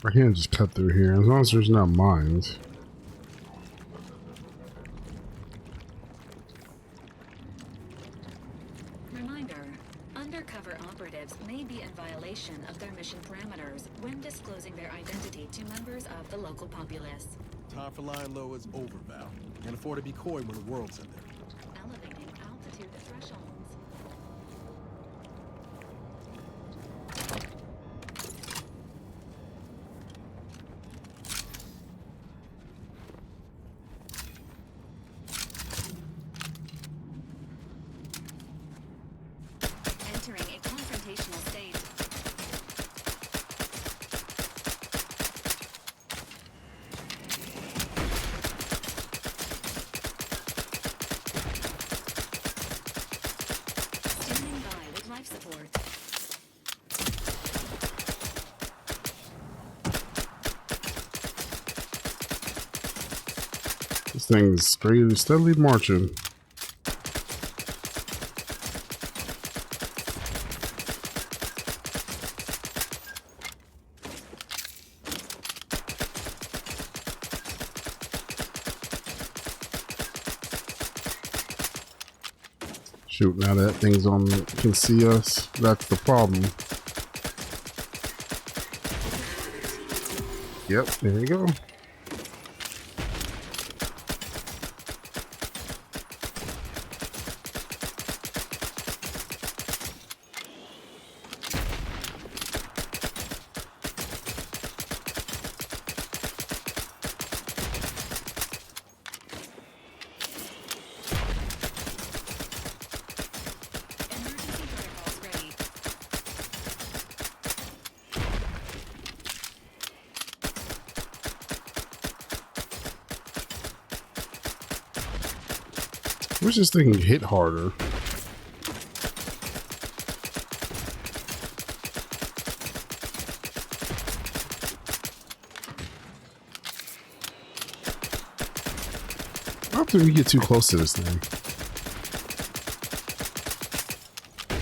I can't just cut through here as long as there's not mines. Reminder, undercover operatives may be in violation of their mission parameters when disclosing their identity to members of the local populace. Time for lying low is over, Val. Can't afford to be coy when the world's in there. Elevating altitude thresholds. Entering a confrontational state. Standing by with life support. This thing's steadily marching. Shoot, now that thing's on can see us. That's the problem. Yep, there you go. Emergency protocols ready. Wish this thing could hit harder. How often we get too close to this thing?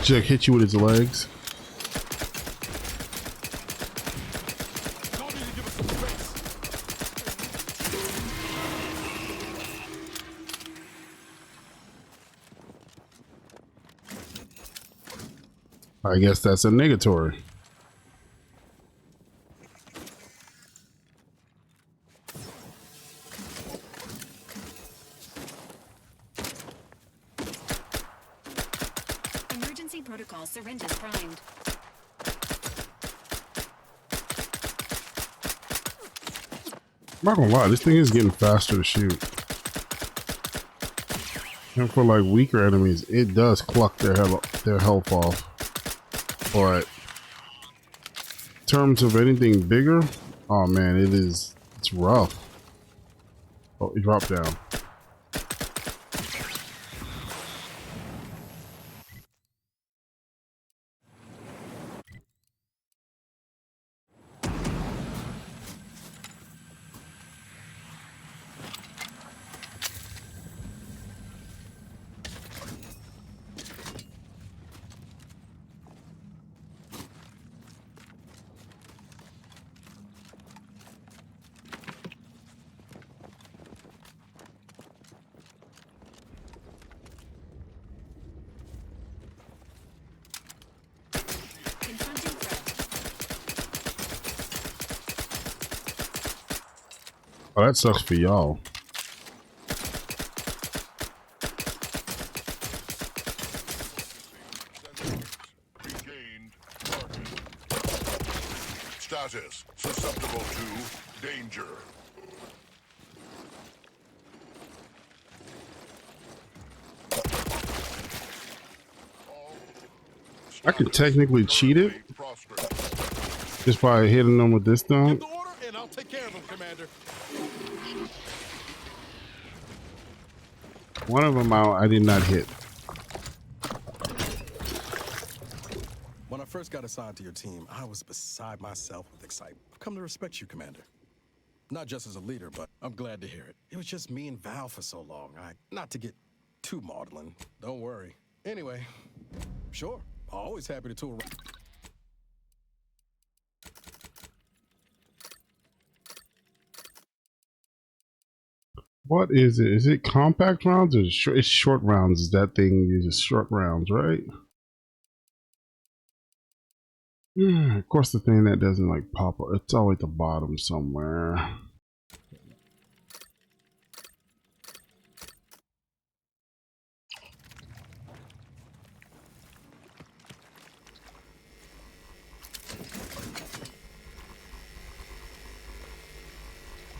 Jack hit you with his legs. I guess that's a negatory. Emergency protocol syringes primed. I'm not gonna lie, this thing is getting faster to shoot. And for like weaker enemies, it does cluck their health off. But in terms of anything bigger, oh man, it's rough. Oh, it dropped down. Oh, that sucks for y'all. Status susceptible to danger. I could technically cheat it just by hitting them with this thing. And I'll take care of them, Commander. One of them I did not hit. When I first got assigned to your team, I was beside myself with excitement. I've come to respect you, Commander. Not just as a leader, but I'm glad to hear it. It was just me and Val for so long. Not to get too maudlin. Don't worry. Anyway, sure. Always happy to tool around. What is it? Is it compact rounds or it's short rounds? That thing uses short rounds, right? Of course, the thing that doesn't like pop up, it's always at the bottom somewhere. I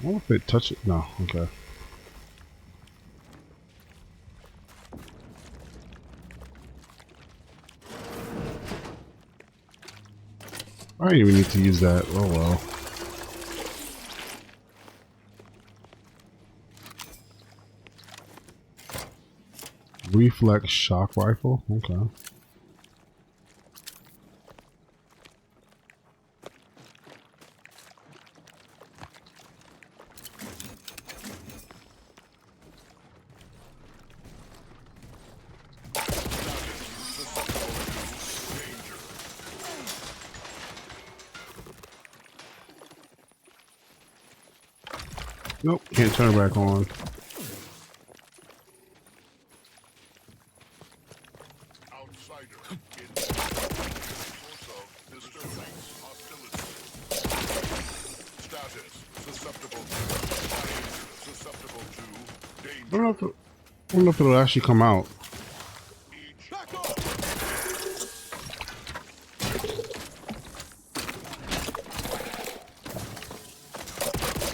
wonder if it touch it. No, okay. I didn't even need to use that. Oh well. Reflex shock rifle? Okay. Nope, can't turn it back on. I don't know if it'll actually come out.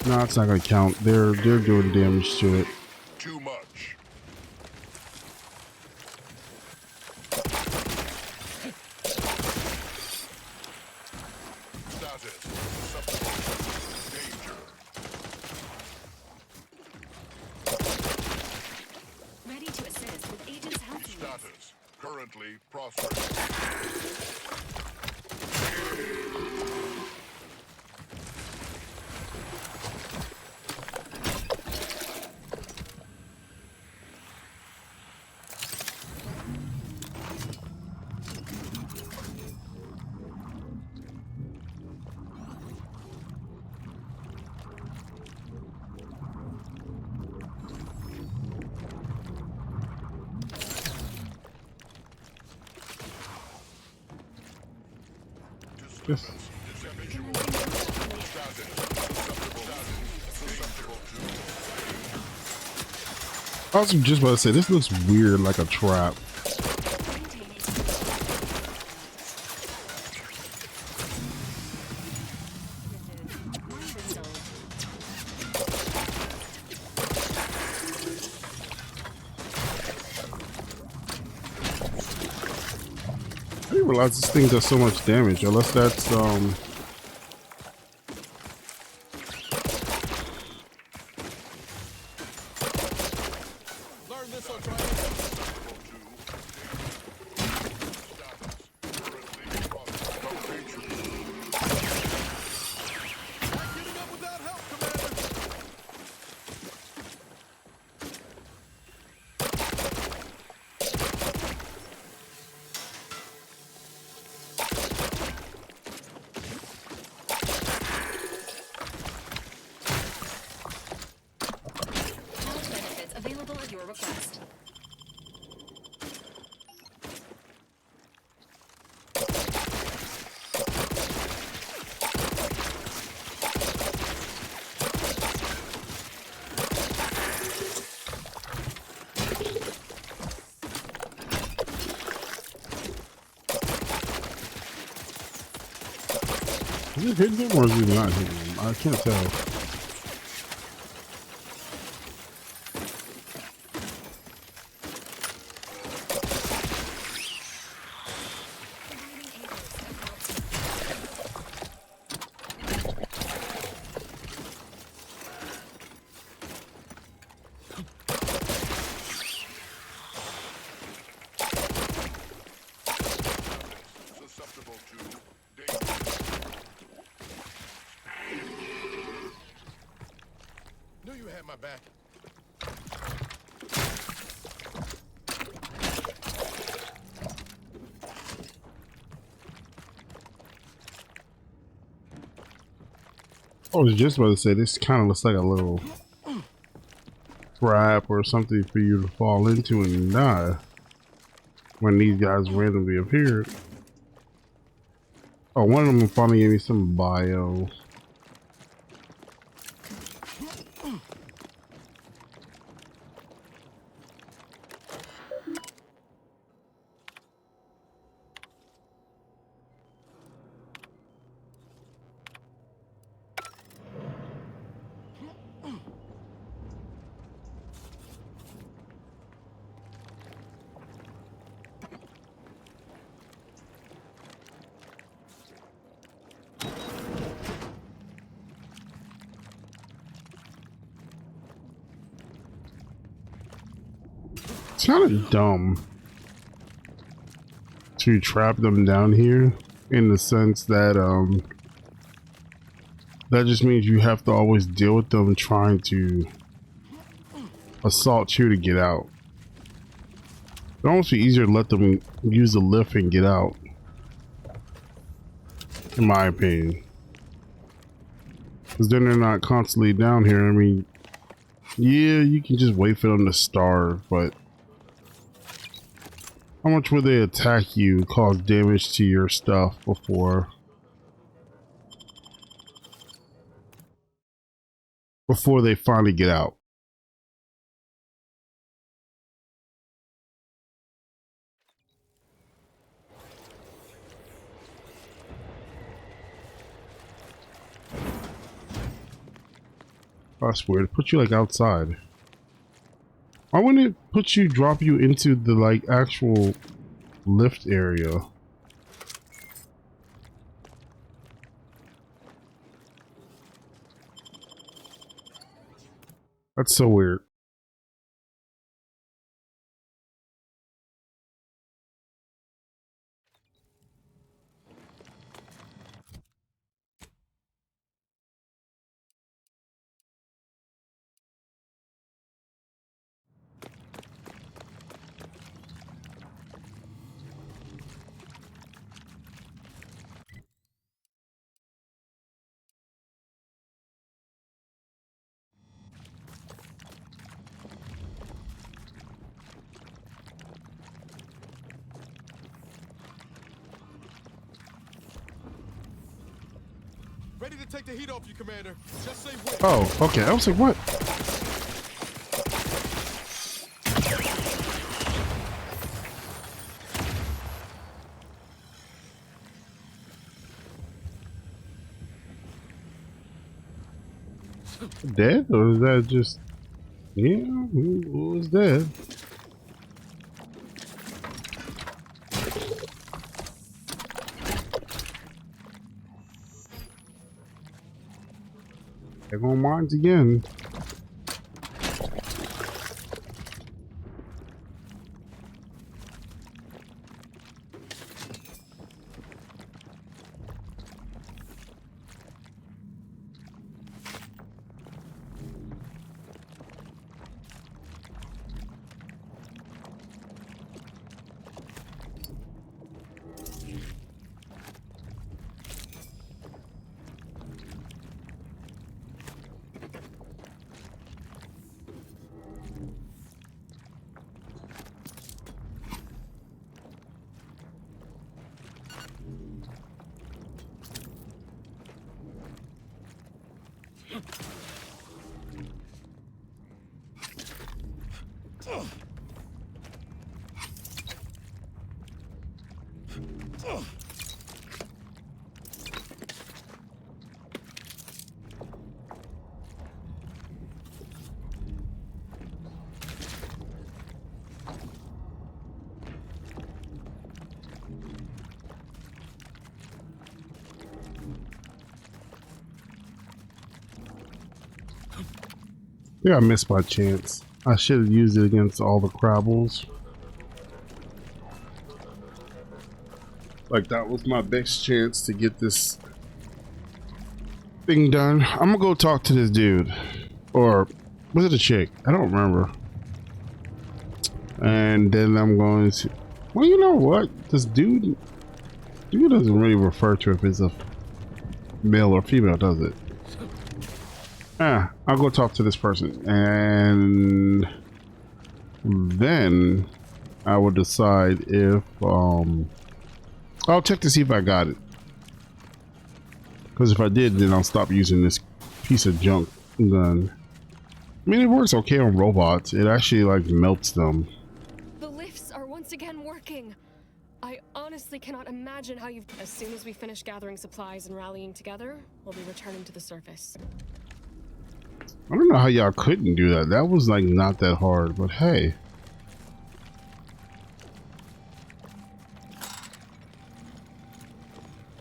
No, it's not gonna count. They're doing damage to it. Too much. Status susceptible to danger. Ready to assist with agents' health needs. Status currently prospering. Yes. I was just about to say, this looks weird, like a trap. I didn't realize this thing does so much damage, unless that's Available at your request. is it hitting him or is it not hitting him? I can't tell. Knew you had my back. I was just about to say, this kind of looks like a little trap or something for you to fall into and die when these guys randomly appeared. Oh, one of them finally gave me some bio. It's kind of dumb to trap them down here in the sense that that just means you have to always deal with them trying to assault you to get out. It'd almost be easier to let them use the lift and get out, in my opinion, because then they're not constantly down here. I mean, yeah, you can just wait for them to starve, but how much would they attack you, cause damage to your stuff before they finally get out? That's weird. Put you like outside. Why wouldn't it drop you into the like actual lift area? That's so weird. Ready to take the heat off you, Commander. Just say when. Oh, okay. I was like, what? Dead? Or is that just... Yeah, who was dead? They're going mines again. Yeah, I missed my chance. I should have used it against all the crabbles. Like, that was my best chance to get this thing done. I'm gonna go talk to this dude. Or, was it a chick? I don't remember. And then I'm going to... Well, you know what? This dude doesn't really refer to if it's a male or female, does it? I'll go talk to this person, and then I will decide if I'll check to see if I got it, because if I did, then I'll stop using this piece of junk gun. I mean, it works okay on robots. It actually like melts them. The lifts are once again working. I honestly cannot imagine how you've... As soon as we finish gathering supplies and rallying together, we'll be returning to the surface. I don't know how y'all couldn't do that. That was like not that hard, but hey.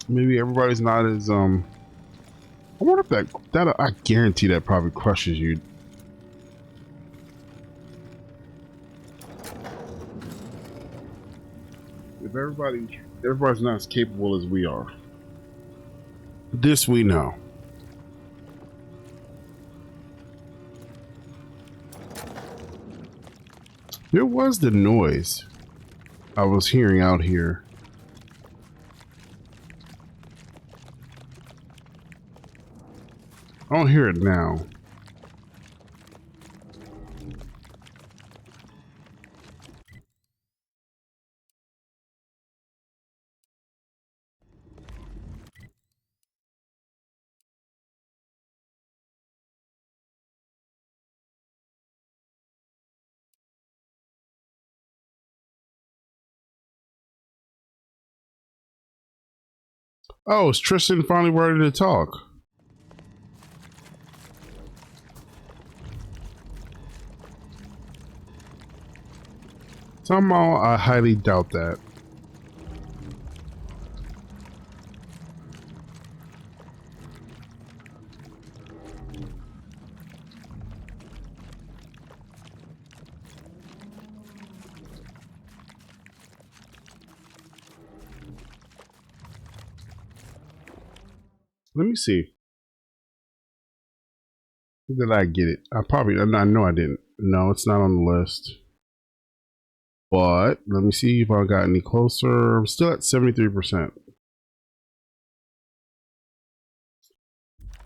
Maybe everybody's not as I wonder if that I guarantee that probably crushes you. If everybody's not as capable as we are. This we know. There was the noise I was hearing out here. I don't hear it now. Oh, is Tristan finally ready to talk? Somehow, I highly doubt that. Let me see. Did I get it? I know I didn't. No, it's not on the list. But let me see if I got any closer. I'm still at 73%.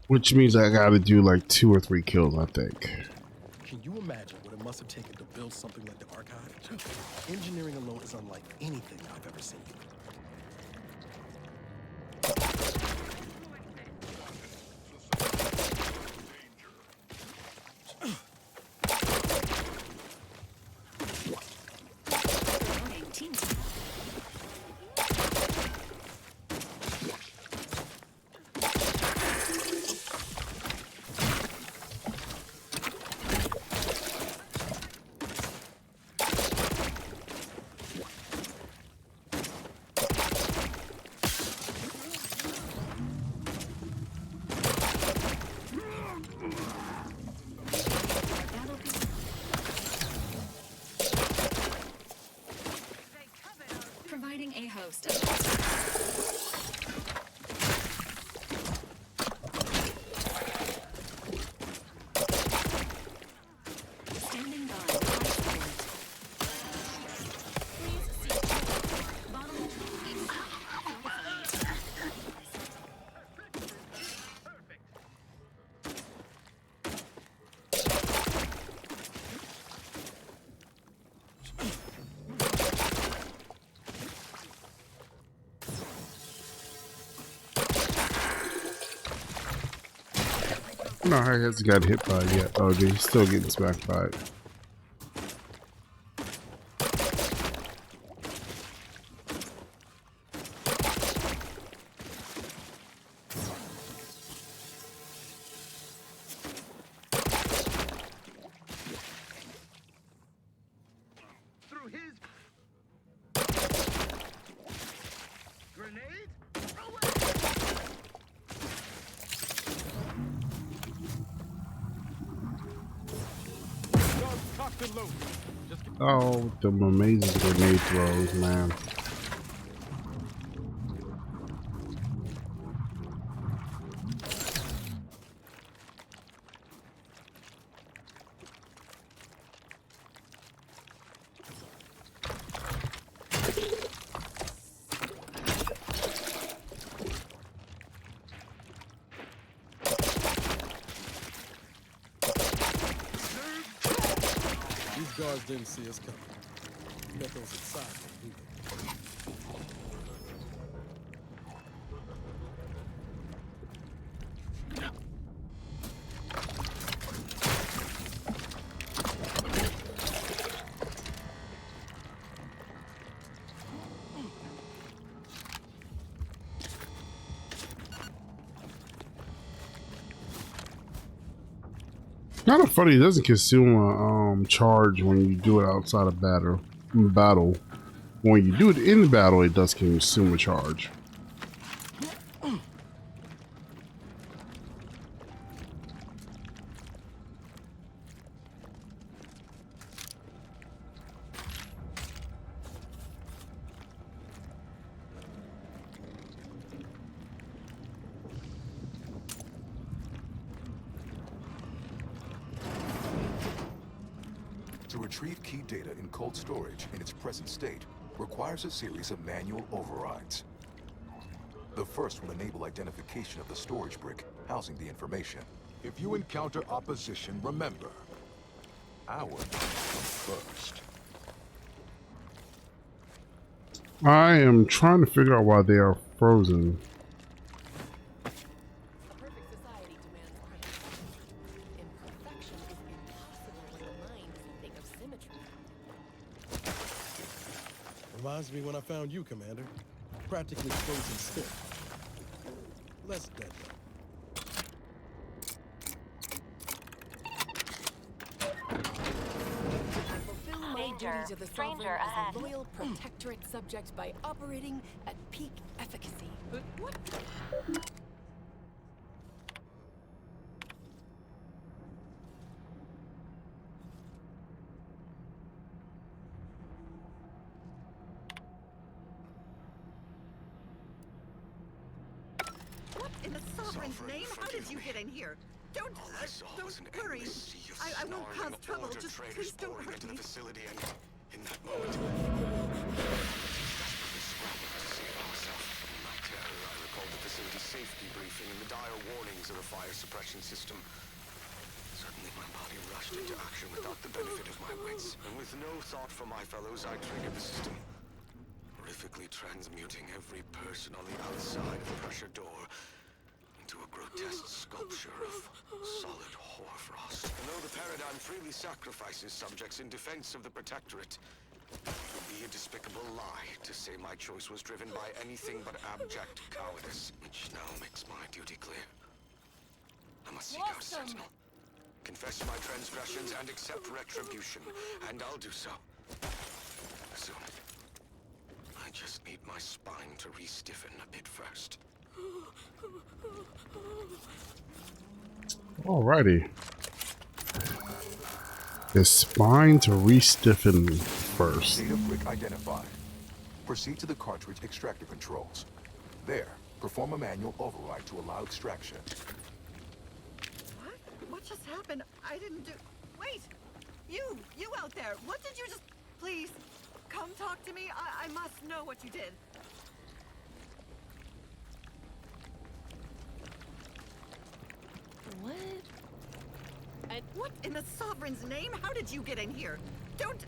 Which means I gotta do like 2 or 3 kills, I think. Can you imagine what it must have taken to build something like the Archive? Engineering alone is unlike anything I've ever seen. No, he hasn't got hit by it yet. Oh, he's still getting smacked by it. Oh, the amazing grenade throws, man. These guards didn't see us coming. Bet those inside them, Kind of funny, it doesn't consume a charge when you do it outside of battle. When you do it in the battle, it does consume a charge. To retrieve key data in cold storage in its present state requires a series of manual overrides. The first will enable identification of the storage brick housing the information. If you encounter opposition, remember, our first. I am trying to figure out why they are frozen. Reminds me when I found you, Commander. Practically frozen stiff. Less dead, Danger. Stranger ahead. Loyal protectorate subject by operating at peak efficacy. What? What in the sovereign's name? How did you get in here? Don't worry. I won't cause trouble. Just please don't hurt me. Facility and in that moment, in my terror, I recalled the facility safety briefing and the dire warnings of the fire suppression system. Suddenly, my body rushed into action without the benefit of my wits, and with no thought for my fellows, I triggered the system, horrifically transmuting every person on the outside of the pressure door into a grotesque sculpture of solid hoarfrost. And though the paradigm freely sacrifices subjects in defense of the protectorate, it would be a despicable lie to say my choice was driven by anything but abject cowardice, which now makes my duty clear. I must seek out a sentinel, confess my transgressions, and accept retribution, and I'll do so soon. I just need my spine to re-stiffen a bit first. Alrighty. The spine to re-stiffen first. Data brick identified. Proceed to the cartridge extractor controls. There, perform a manual override to allow extraction. What? What just happened? I didn't do... Wait! You out there! What did you just... Please, come talk to me. I must know what you did. What? What in the sovereign's name? How did you get in here? Don't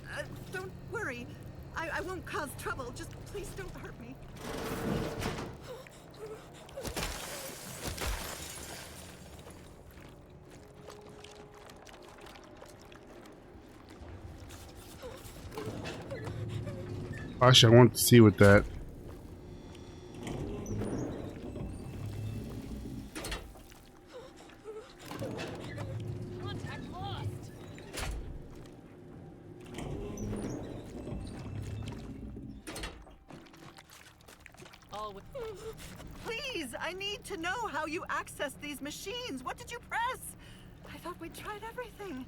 worry. I won't cause trouble. Just please don't hurt me. Actually, I want to see what that. Please, I need to know how you access these machines. What did you press? I thought we tried everything.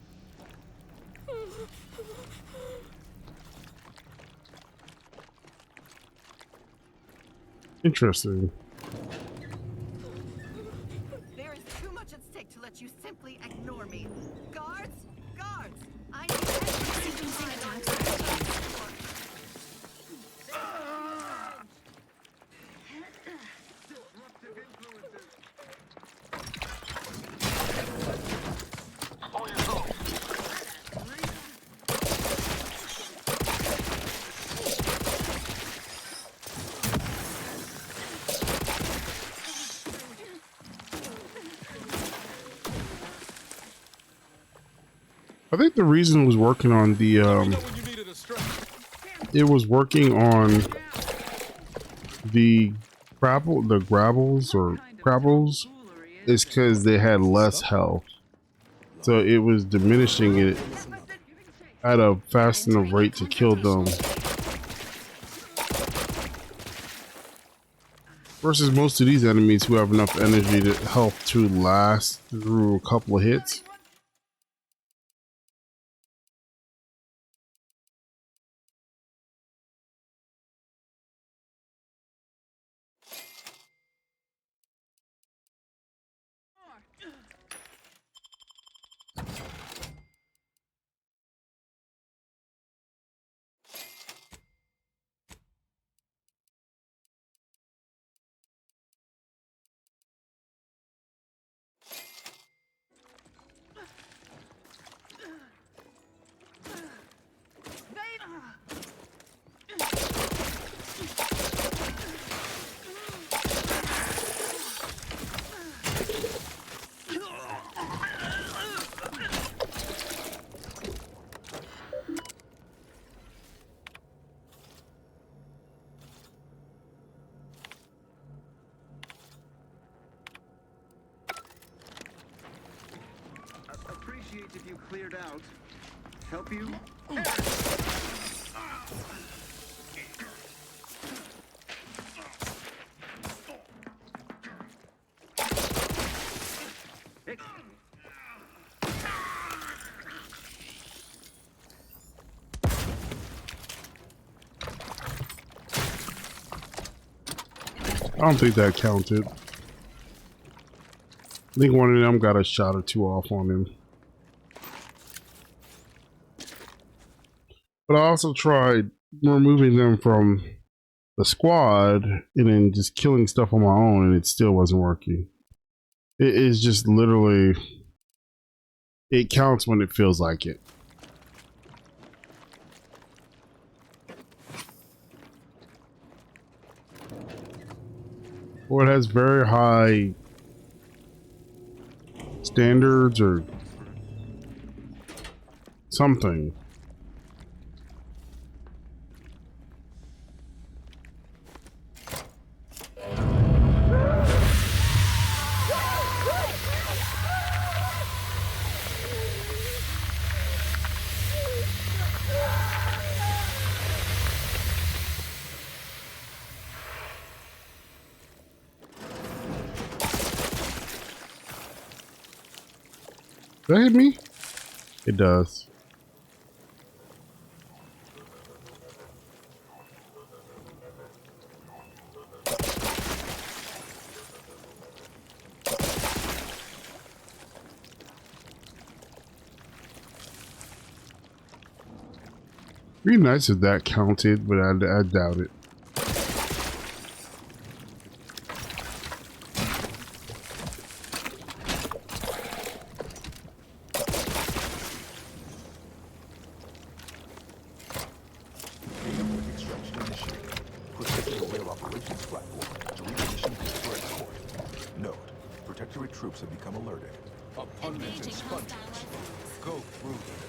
Interesting. There is too much at stake to let you simply ignore me. Guards! Guards! I need sequencing attacks. I think the reason it was working on the it was working on the crabbles is because they had less health, so it was diminishing it at a fast enough rate to kill them. Versus most of these enemies who have enough energy to health to last through a couple of hits. If you cleared out, help you. I don't think that counted. I think one of them got a shot or two off on him. But I also tried removing them from the squad and then just killing stuff on my own, and it still wasn't working. It is just literally, it counts when it feels like it. Or it has very high standards or something. Does that hit me? It does. Be nice if that counted, but I doubt it. Protectorate troops have become alerted. Engaging hostile Go through them.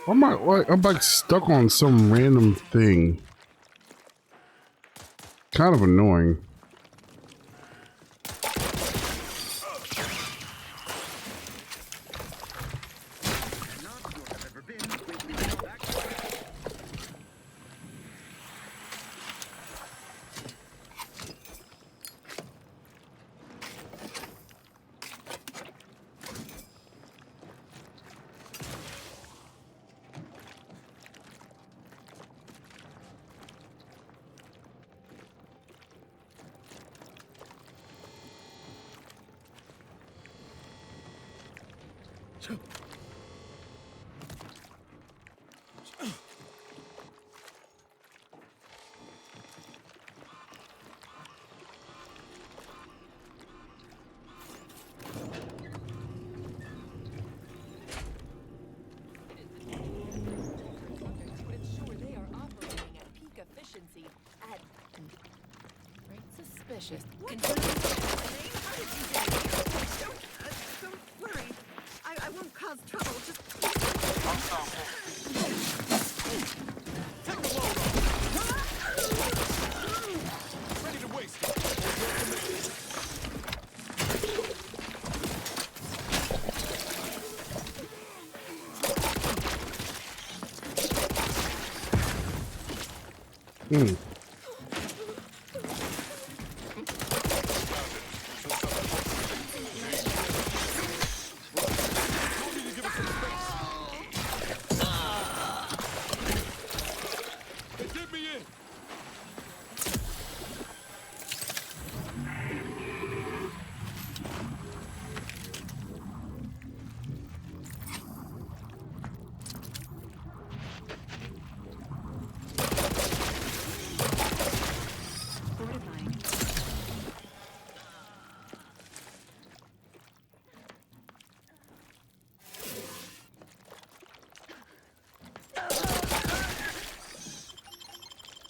I'm like stuck on some random thing. Kind of annoying. Efficiency at right suspicious. What? Don't worry. I won't cause trouble. Just Ready to waste it. Get me in.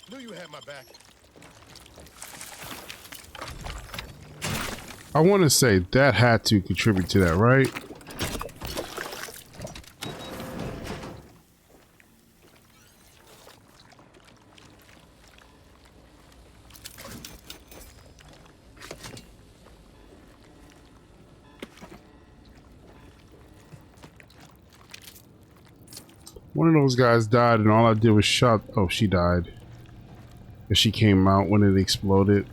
Knew you had my back. I want to say that had to contribute to that, right? One of those guys died and all I did was shot. Oh, she died. And she came out when it exploded.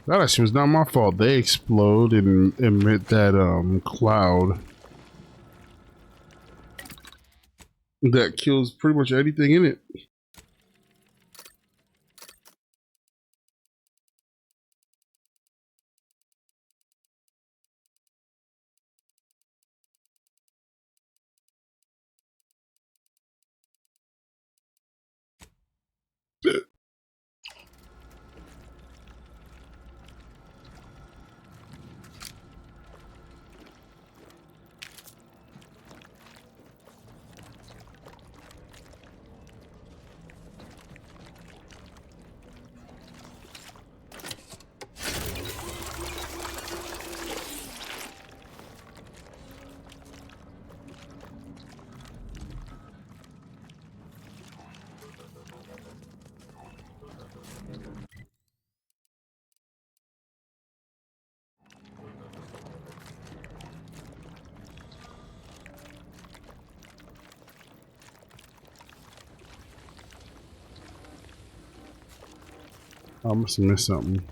That actually was not my fault. They explode and emit that cloud that kills pretty much anything in it. I must have missed something.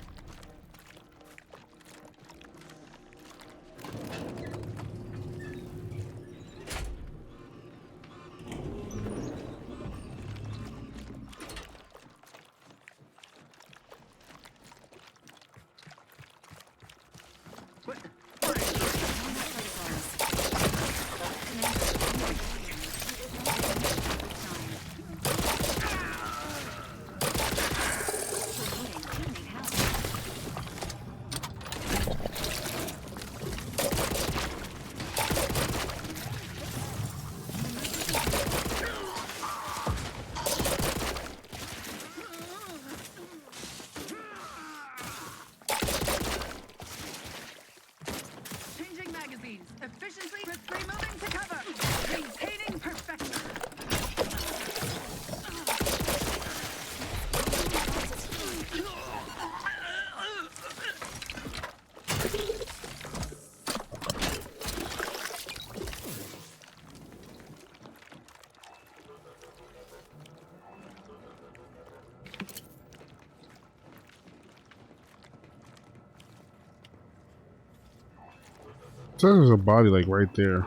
So there's a body like right there.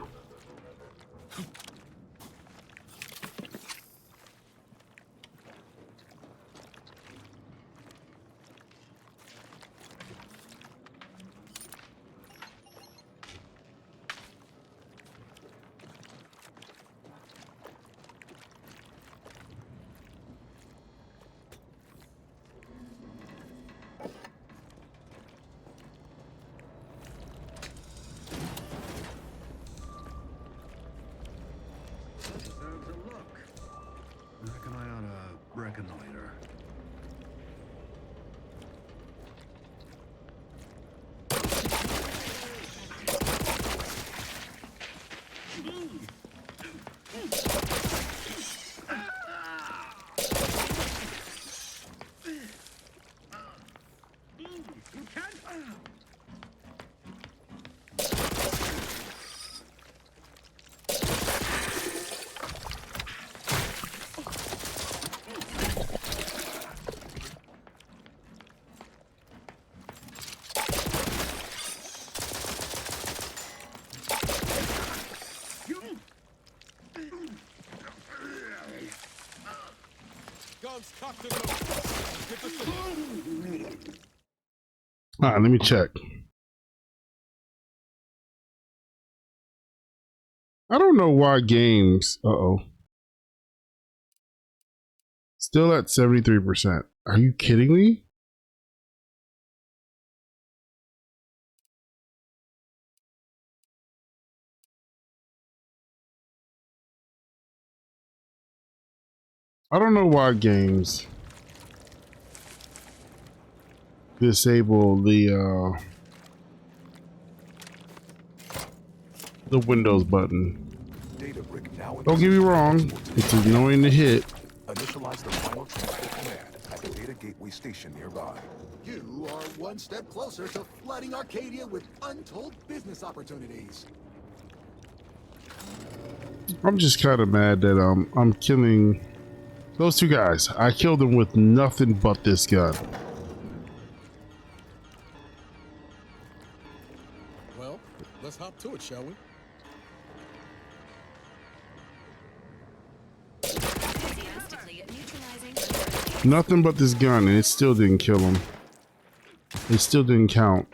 Deserves a look. I reckon I ought to reconnoiter. You can't. Guns cocked and loaded. Get the signal. All right, let me check. I don't know why games. Still at 73%. Are you kidding me? I don't know why games disable the Windows button. Don't get me wrong, it's annoying to hit. Initialize the final transport command at the data gateway station nearby. You are one step closer to flooding Arcadia with untold business opportunities. I'm just kind of mad that I'm killing those two guys. I killed them with nothing but this gun. Well, let's hop to it, shall we? Nothing but this gun, and it still didn't kill him. It still didn't count.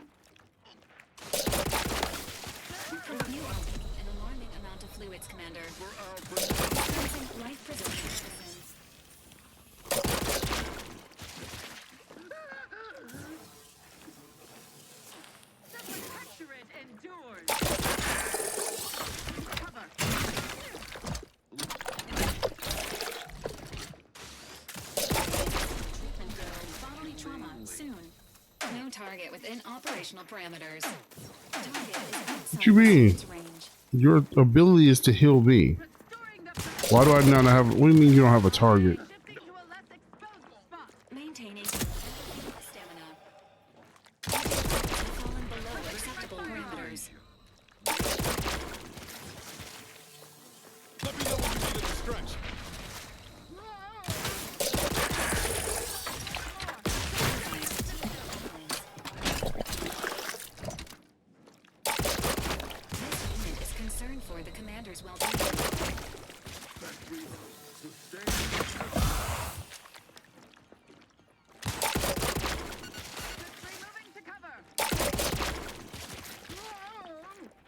Parameters. What you mean? Your ability is to heal me. Why do I not have? What do you mean you don't have a target? Maintaining stamina. Fallen below acceptable parameters. Let me know when you need a distraction. For the commander's well-being. Moving to cover.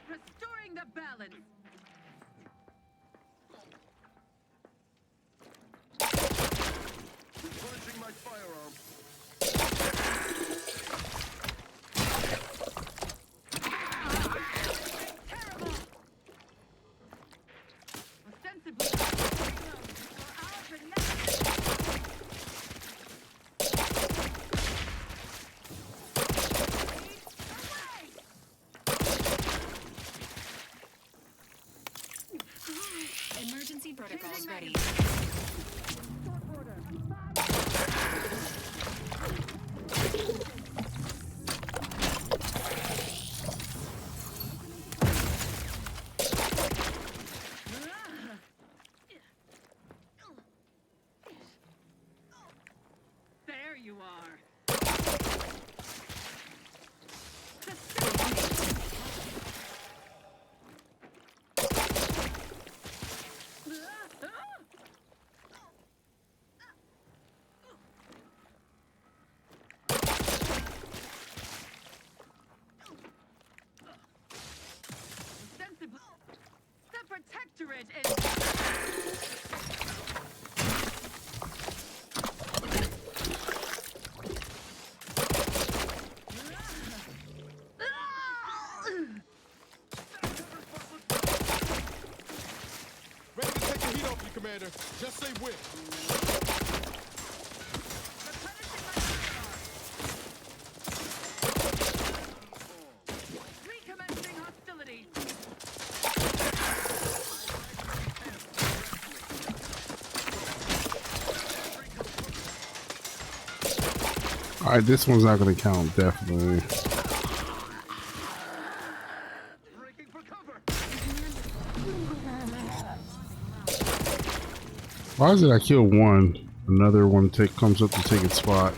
Restoring the balance. Replenishing my firearm. Emergency protocols ready. There you are. Ready to take the heat off you, Commander. Just say when. Recommencing hostilities. All right, this one's not going to count, definitely. Why is it I kill one, another one comes up to take its spot?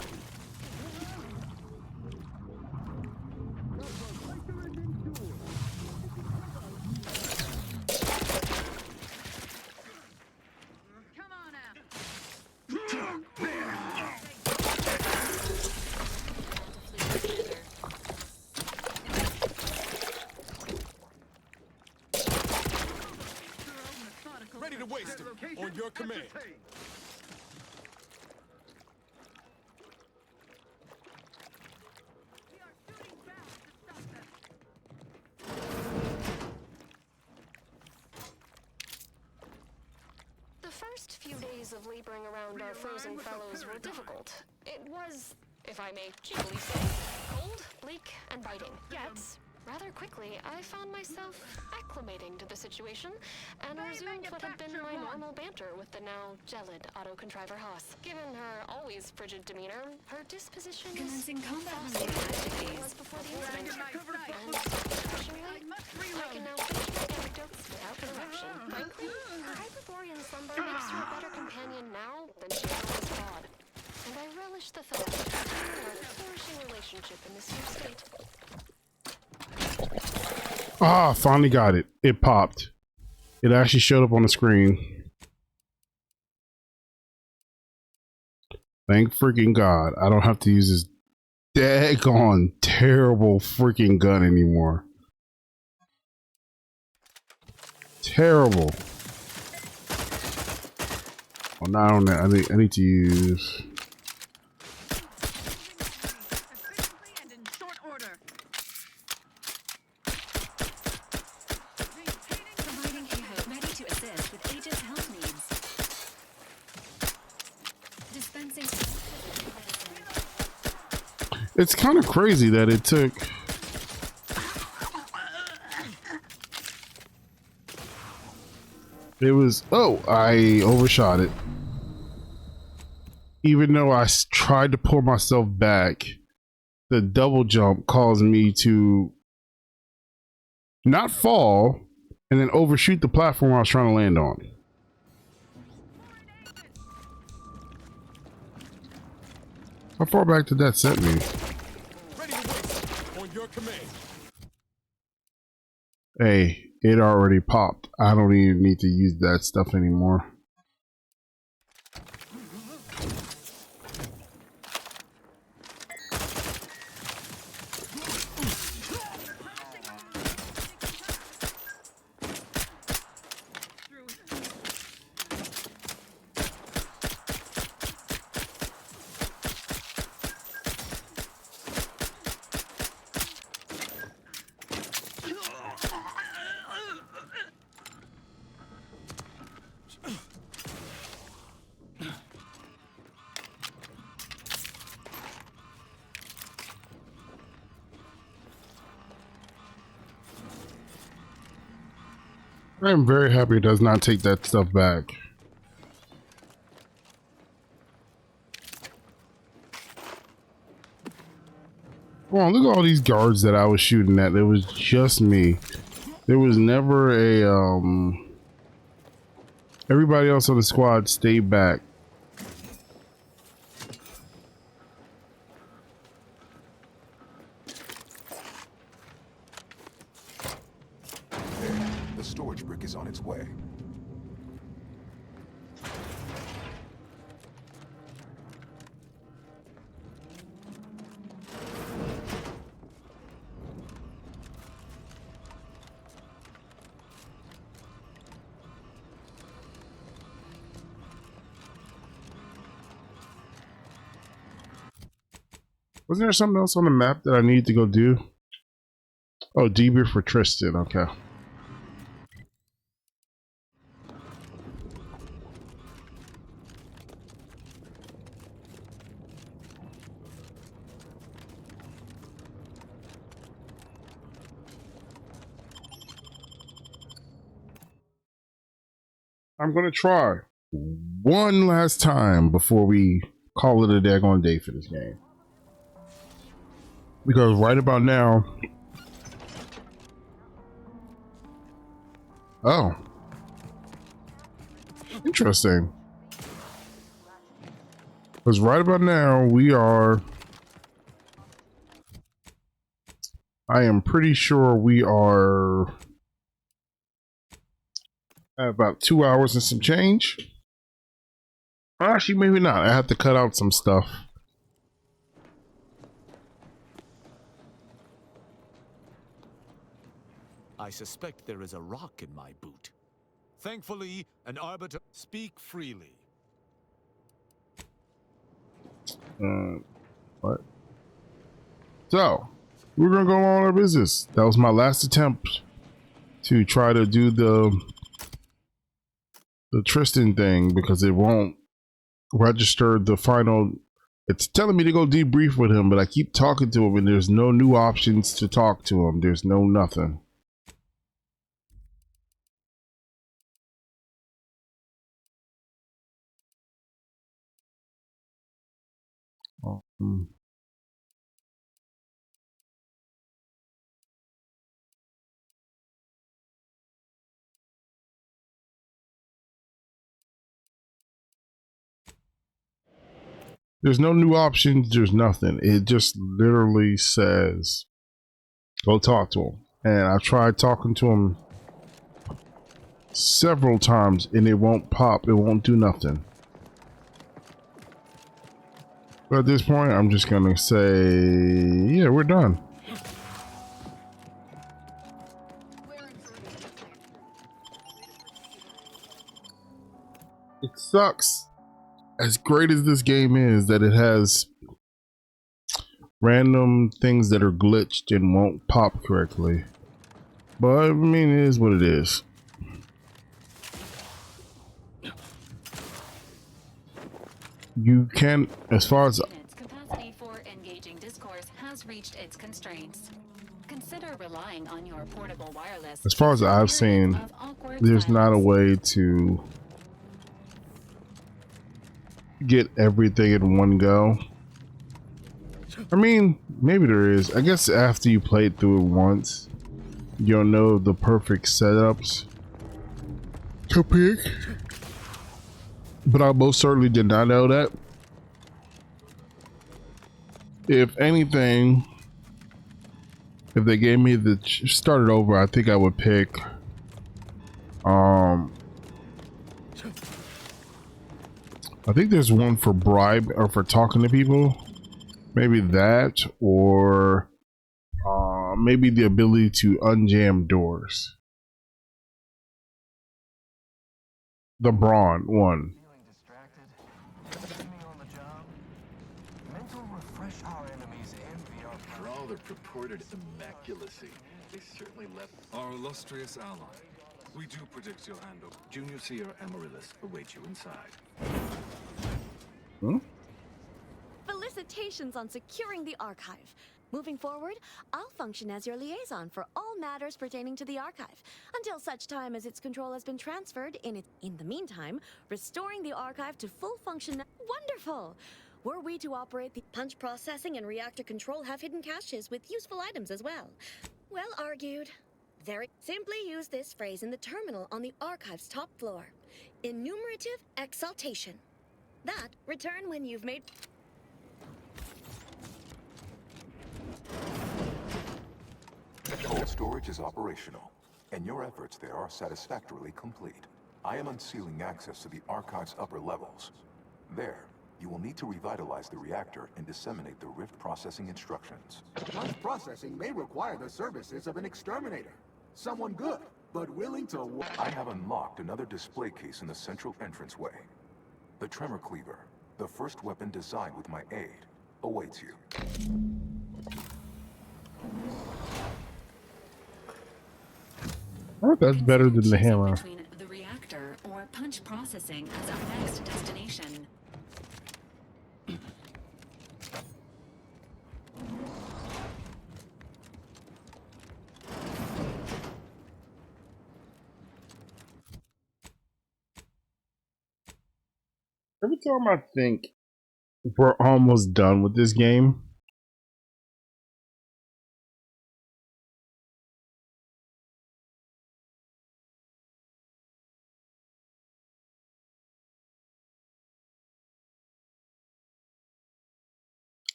Ready to waste it. On your command. The first few days of laboring around our frozen fellows were difficult. It was, if I may cheekily say, cold, bleak, and biting. Yet, rather quickly, I found myself acclimating to the situation and resumed what had been my normal banter with the now gelid auto-contriver Haas. Given her always frigid demeanor, her disposition Commencing combat was before the incident. And, refreshingly, I can now finish my anecdotes without interruption. Frankly, her Hyperborean slumber makes her a better companion now than she ever was God. And I relish the thought of continuing our flourishing relationship in this new state. Ah, finally got it. It popped. It actually showed up on the screen. Thank freaking God. I don't have to use this daggone terrible freaking gun anymore. Terrible. Well, not on that. I need to use. It's kind of crazy that it took. It was, oh, I overshot it. Even though I tried to pull myself back, the double jump caused me to not fall and then overshoot the platform I was trying to land on. How far back did that set me? Ready to waste. On your command. Hey, it already popped. I don't even need to use that stuff anymore. I am very happy it does not take that stuff back. Come on, look at all these guards that I was shooting at. It was just me. There was never a everybody else on the squad stayed back. The storage brick is on its way. Wasn't there something else on the map that I need to go do? Oh, debrief for Tristan. Okay. I'm gonna try one last time before we call it a daggone day for this game. Because right about now... Oh. Interesting. Because right about now we are... I am pretty sure we are at about 2 hours and some change. Actually, maybe not. I have to cut out some stuff. I suspect there is a rock in my boot. Thankfully, an arbiter... Speak freely. What? So, we're gonna go on our business. That was my last attempt to try to do the Tristan thing because it won't register the final. It's telling me to go debrief with him, but I keep talking to him and there's no new options to talk to him. There's no nothing. There's no new options. There's nothing. It just literally says, go talk to him. And I tried talking to him several times and it won't pop. It won't do nothing. But at this point, I'm just going to say, yeah, we're done. It sucks. As great as this game is, that it has random things that are glitched and won't pop correctly. But I mean, it is what it is. You can, as far as capacity for engaging discourse has reached its constraints. Consider relying on your portable wireless. as far as I've seen, there's not a way to get everything in one go. I mean, maybe there is. I guess after you played through it once, you'll know the perfect setups to pick. But I most certainly did not know that. If anything, if they gave me the started over, I think I would pick I think there's one for bribe or for talking to people. Maybe that, or maybe the ability to unjam doors. The brawn one. For all their purported immaculacy, they certainly left our illustrious ally. We do predict your handover. Junior Seer Amaryllis awaits you inside. Hmm? Felicitations on securing the archive. Moving forward, I'll function as your liaison for all matters pertaining to the archive, until such time as its control has been transferred. In the meantime, restoring the archive to full function. Wonderful! Were we to operate the punch processing and reactor control have hidden caches with useful items as well. Well argued. Very simply use this phrase in the terminal on the archive's top floor. Enumerative exaltation. That return when you've made... Cold storage is operational, and your efforts there are satisfactorily complete. I am unsealing access to the archive's upper levels. There, you will need to revitalize the reactor and disseminate the rift processing instructions. Punch processing may require the services of an exterminator. Someone good, but willing to... I have unlocked another display case in the central entranceway. The Tremor Cleaver, the first weapon designed with my aid. awaits you. I think that's better than the hammer. Between the reactor or punch processing as our next destination. Every time I think we're almost done with this game,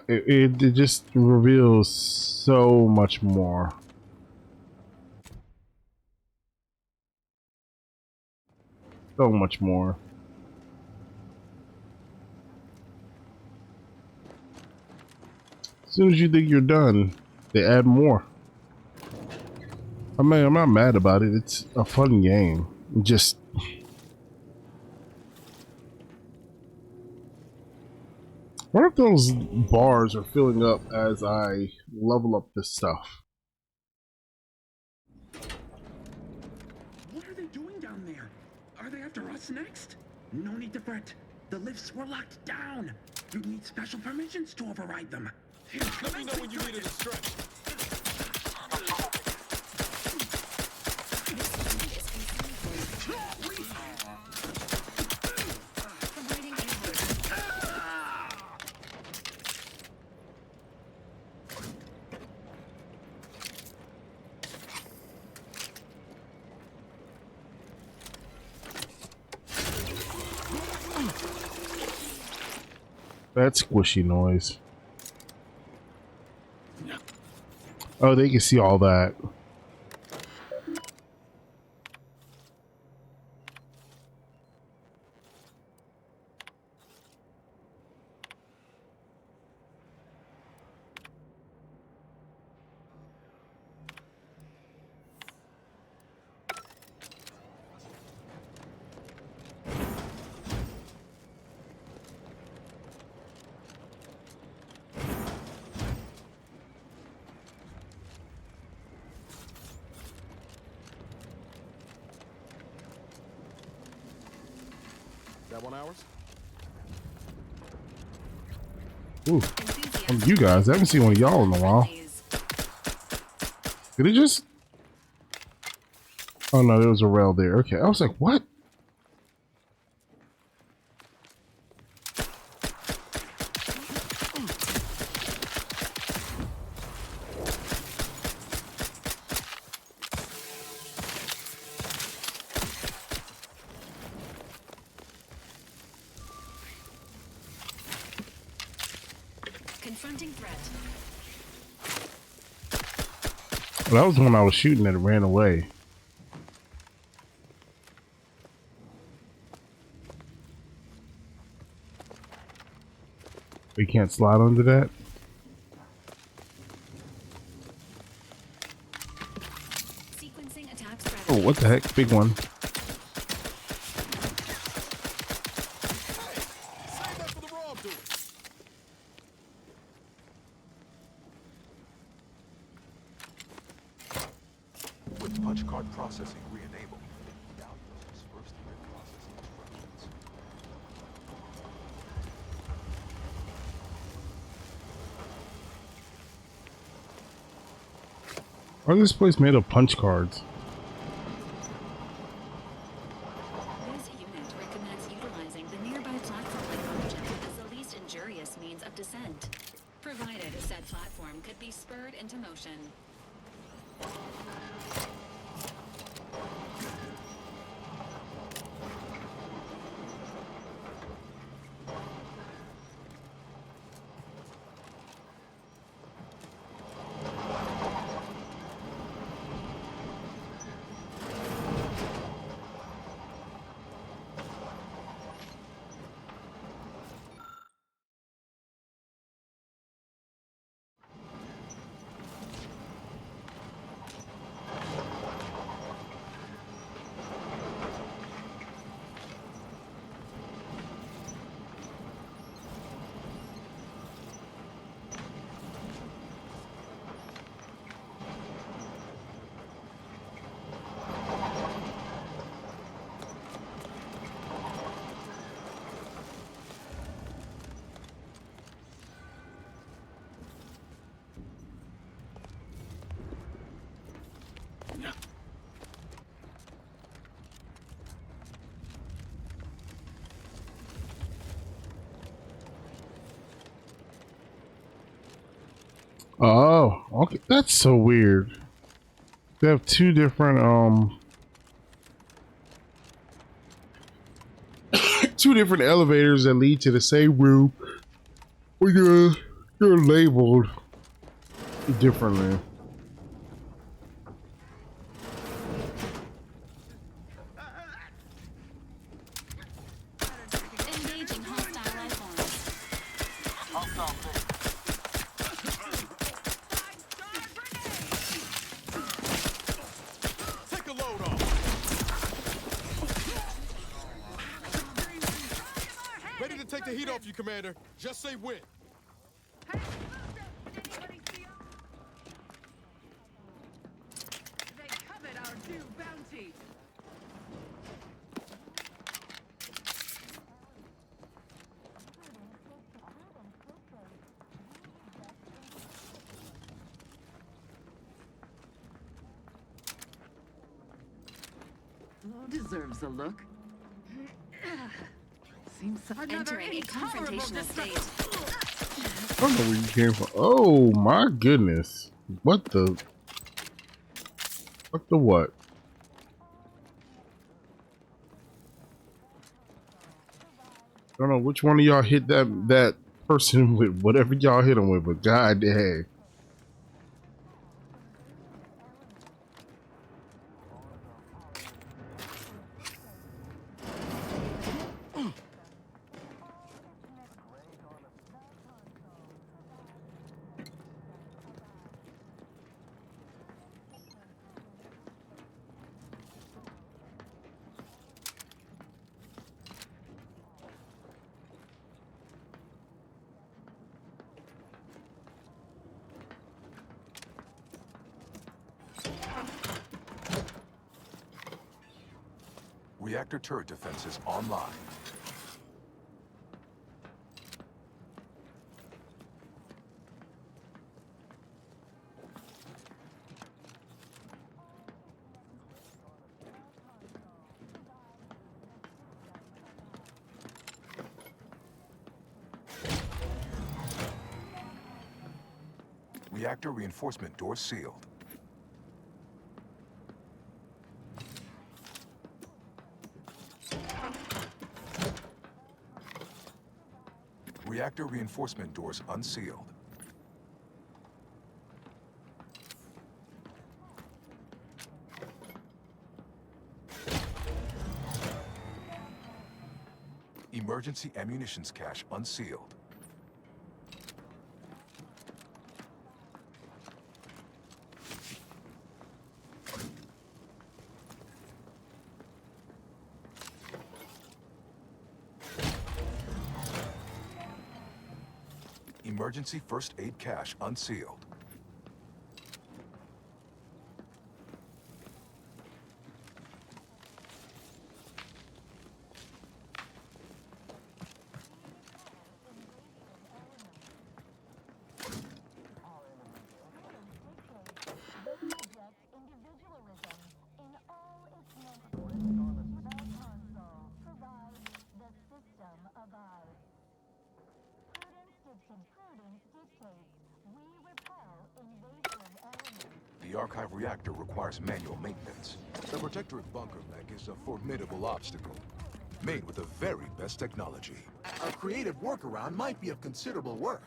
it just reveals so much more. So much more. As soon as you think you're done, they add more. I mean, I'm not mad about it. It's a fun game. Just what if those bars are filling up as I level up this stuff? What are they doing down there? Are they after us next? No need to fret. The lifts were locked down. You need special permissions to override them. Let me know when you need a distraction. That squishy noise. Oh, they can see all that. That 1 hours? Ooh, you guys, I haven't seen one of y'all in a while. Did it just? Oh no, there was a rail there. Okay, I was like, what? Confronting threat. Well, that was when I was shooting and it ran away. We can't slide under that. Sequencing attack strategy. Oh, what the heck? Big one. With punch card processing re-enabled, now users first grid processing instructions. Why is this place made of punch cards? This unit recommends utilizing the nearby platform-like object as the least injurious means of descent, provided said platform could be spurred into motion. Oh, okay. That's so weird. They have two different two different elevators that lead to the same room, but you're labeled differently. Engaging hostile life forms. Take a load off. Ready to take the heat off you, Commander. Just say when. They covet our due bounty. Deserves a look. Seems Entering a confrontational state. I don't know where you came from. Oh my goodness. What the? What the what? I don't know which one of y'all hit that person with whatever y'all hit him with, but god dang. Reactor turret defenses online. Reactor reinforcement door sealed. Reactor reinforcement doors unsealed. Emergency ammunitions cache unsealed. Emergency first aid cache unsealed. The archive reactor requires manual maintenance. The protectorate bunker mech is a formidable obstacle, made with the very best technology. A creative workaround might be of considerable worth,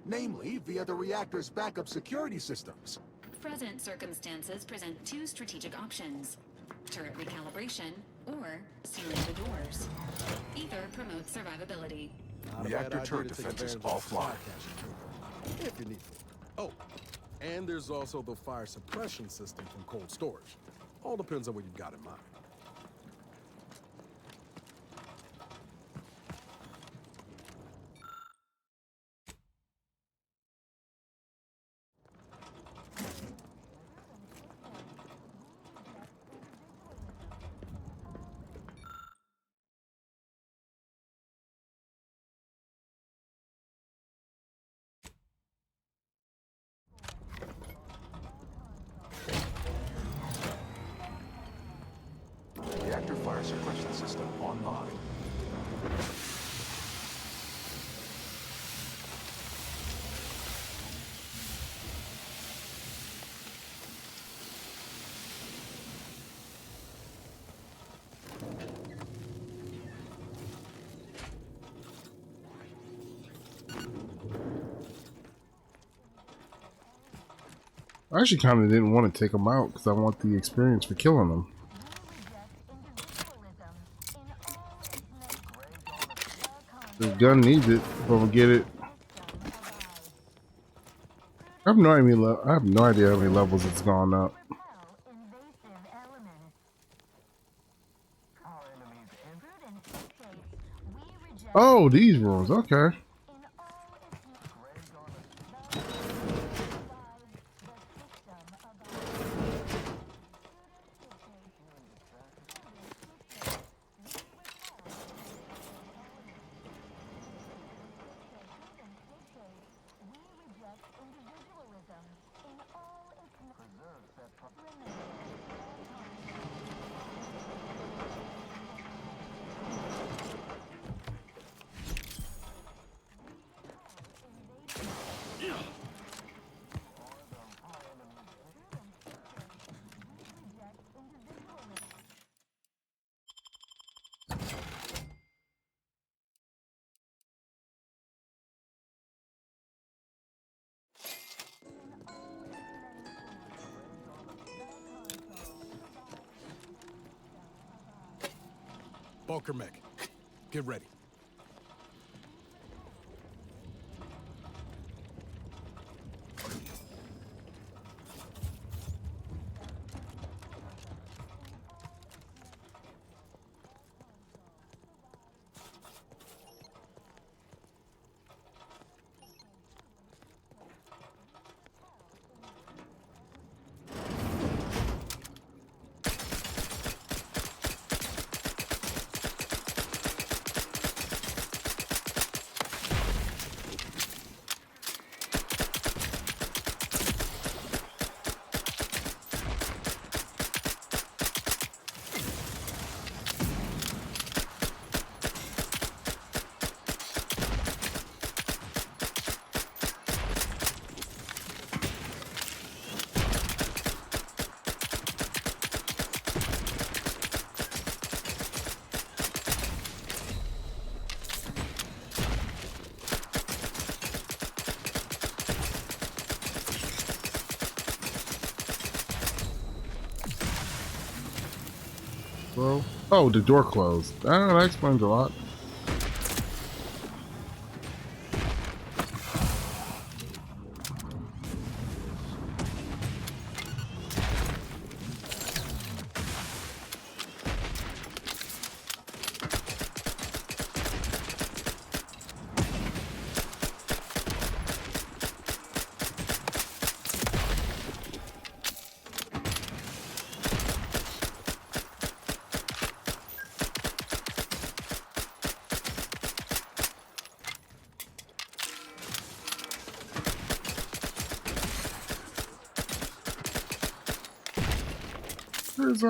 namely via the reactor's backup security systems. Present circumstances present two strategic options: turret recalibration or sealing the doors. Either promotes survivability. Reactor turret defenses offline. If you need it. Oh, and there's also the fire suppression system from cold storage. All depends on what you've got in mind. Reactor fire suppression system online. I actually kind of didn't want to take them out because I want the experience for killing them. This gun needs it if I'm gonna get it. I have no idea how many levels it's gone up. Oh, these rooms, okay. Bunker mech, get ready. Well, oh, the door closed. That explains a lot. There's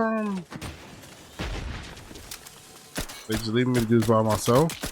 they just leave me to do this by myself.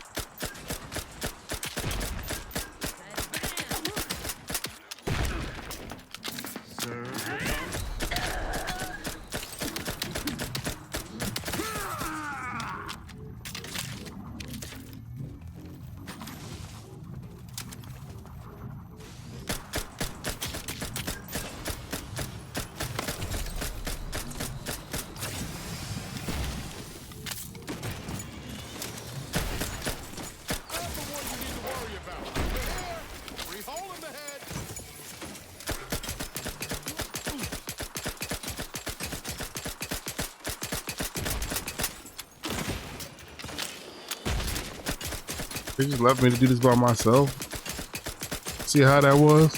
They just left me to do this by myself. See how that was?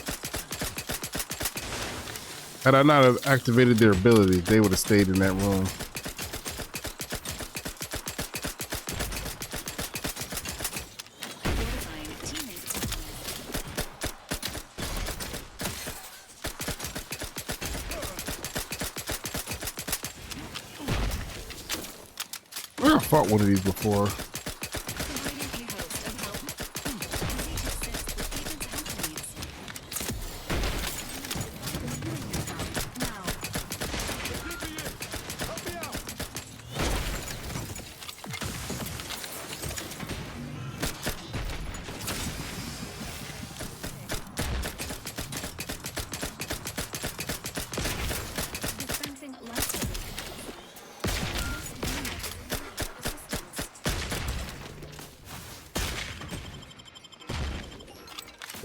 Had I not have activated their abilities, they would have stayed in that room. I fought one of these before.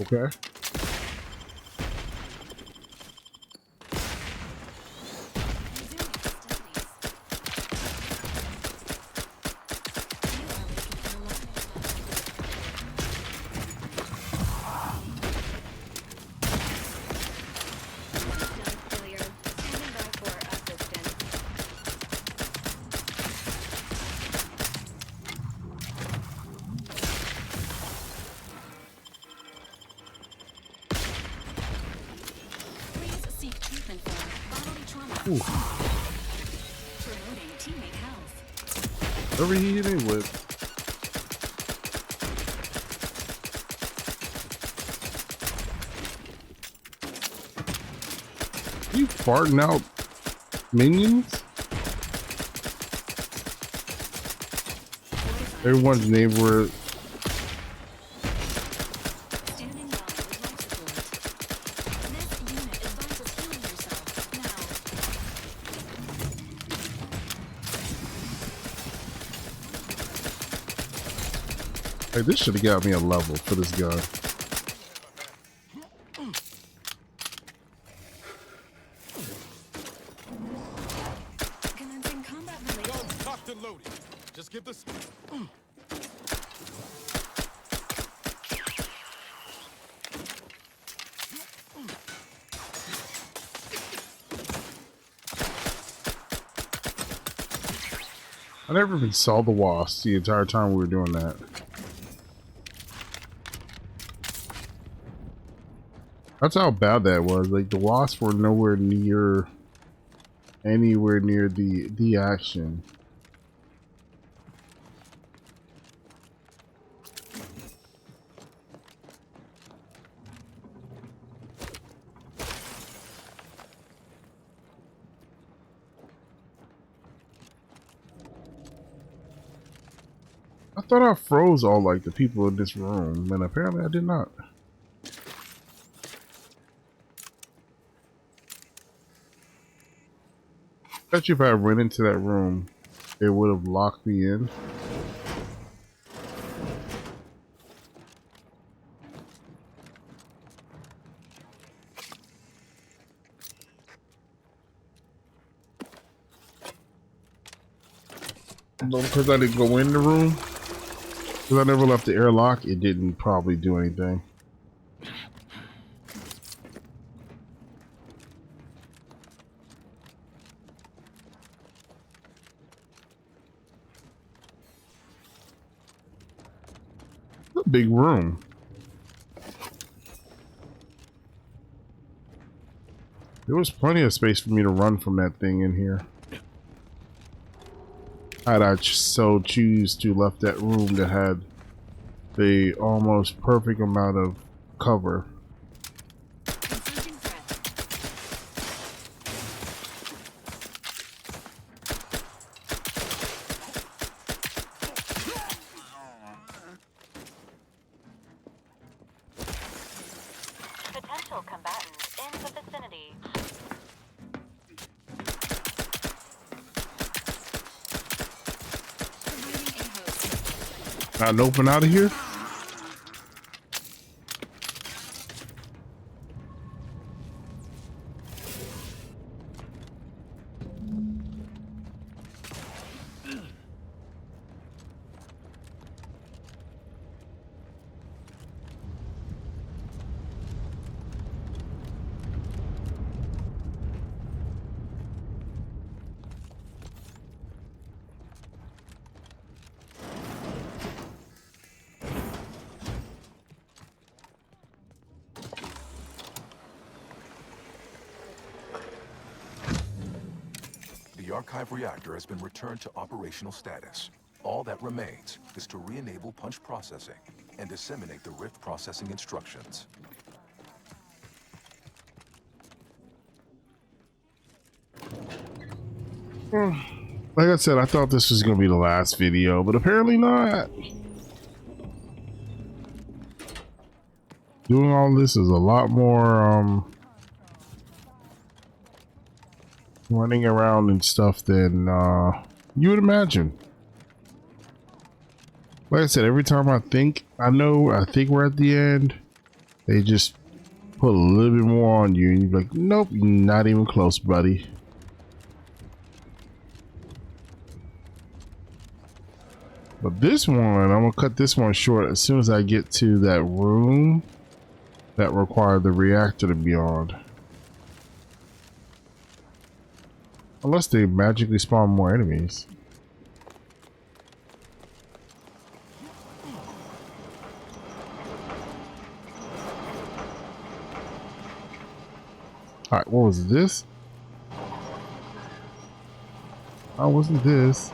Okay. Ooh. Overheating with. You farting out minions? Everyone's neighbor. Hey, this should have got me a level for this gun. Guns cocked and loaded. Just give this. I never even saw the wasps the entire time we were doing that. That's how bad that was. Like, the wasps were nowhere near anywhere near the action. I thought I froze all like the people in this room, and apparently I did not. Bet you if I went into that room, it would have locked me in. But because I didn't go in the room, because I never left the airlock, it didn't probably do anything. It's a big room. There was plenty of space for me to run from that thing in here. Had I so choose to left that room that had the almost perfect amount of cover. Potential combatants in the vicinity. Not open out of here? The archive reactor has been returned to operational status. All that remains is to re-enable punch processing and disseminate the rift processing instructions. Like I said, I thought this was going to be the last video, but apparently not. Doing all this is a lot more running around and stuff than you would imagine. Like I said, every time I think we're at the end, They just put a little bit more on you, and you're like, nope, not even close, buddy. But this one, I'm gonna cut this one short as soon as I get to that room that required the reactor to be on. Unless they magically spawn more enemies. Alright, what was this? Oh, wasn't this?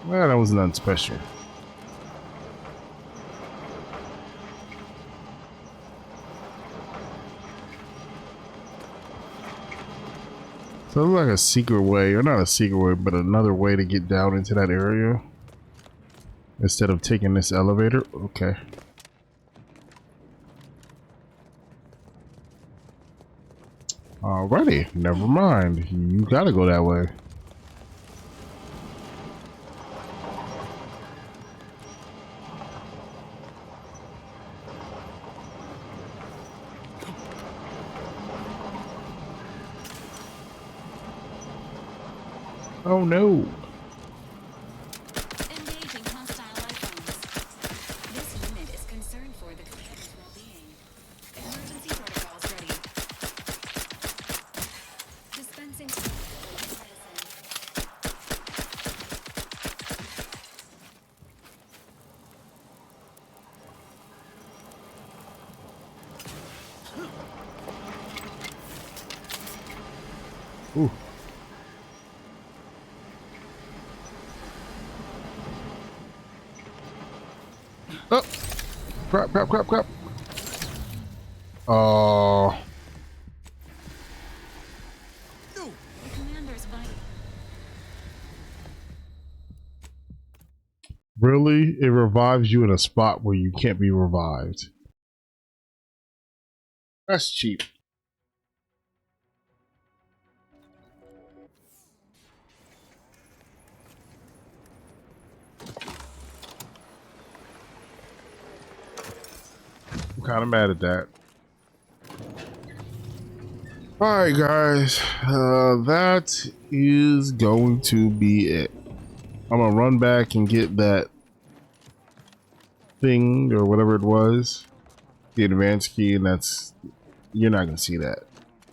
Well, that was nothing special. So it looks like a secret way, or not a secret way, but another way to get down into that area. Instead of taking this elevator. Okay. Alrighty, never mind. You gotta go that way. Oh no. Engaging hostile life forms. This unit is concerned for the computer's well-being. Emergency protocols ready. Dispensing medicine. Ooh. Oh! Crap, crap, crap, crap. Oh. The commander's vital. Really? It revives you in a spot where you can't be revived. That's cheap. I'm kind of mad at that. Alright guys, that is going to be it. I'm gonna run back and get that thing or whatever it was, the advanced key, and you're not gonna see that.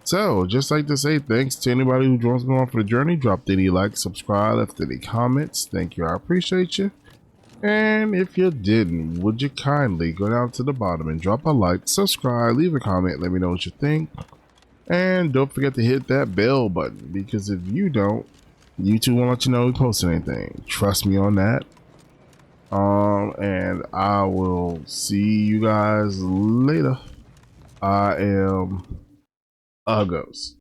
So just like to say thanks to anybody who joins me on for the journey. Dropped any likes, subscribe, left any comments. Thank you, I appreciate you. And if you didn't, would you kindly go down to the bottom and drop a like, subscribe, leave a comment, let me know what you think. And don't forget to hit that bell button, because if you don't, YouTube won't let you know we posted anything. Trust me on that. And I will see you guys later. I am a ghost.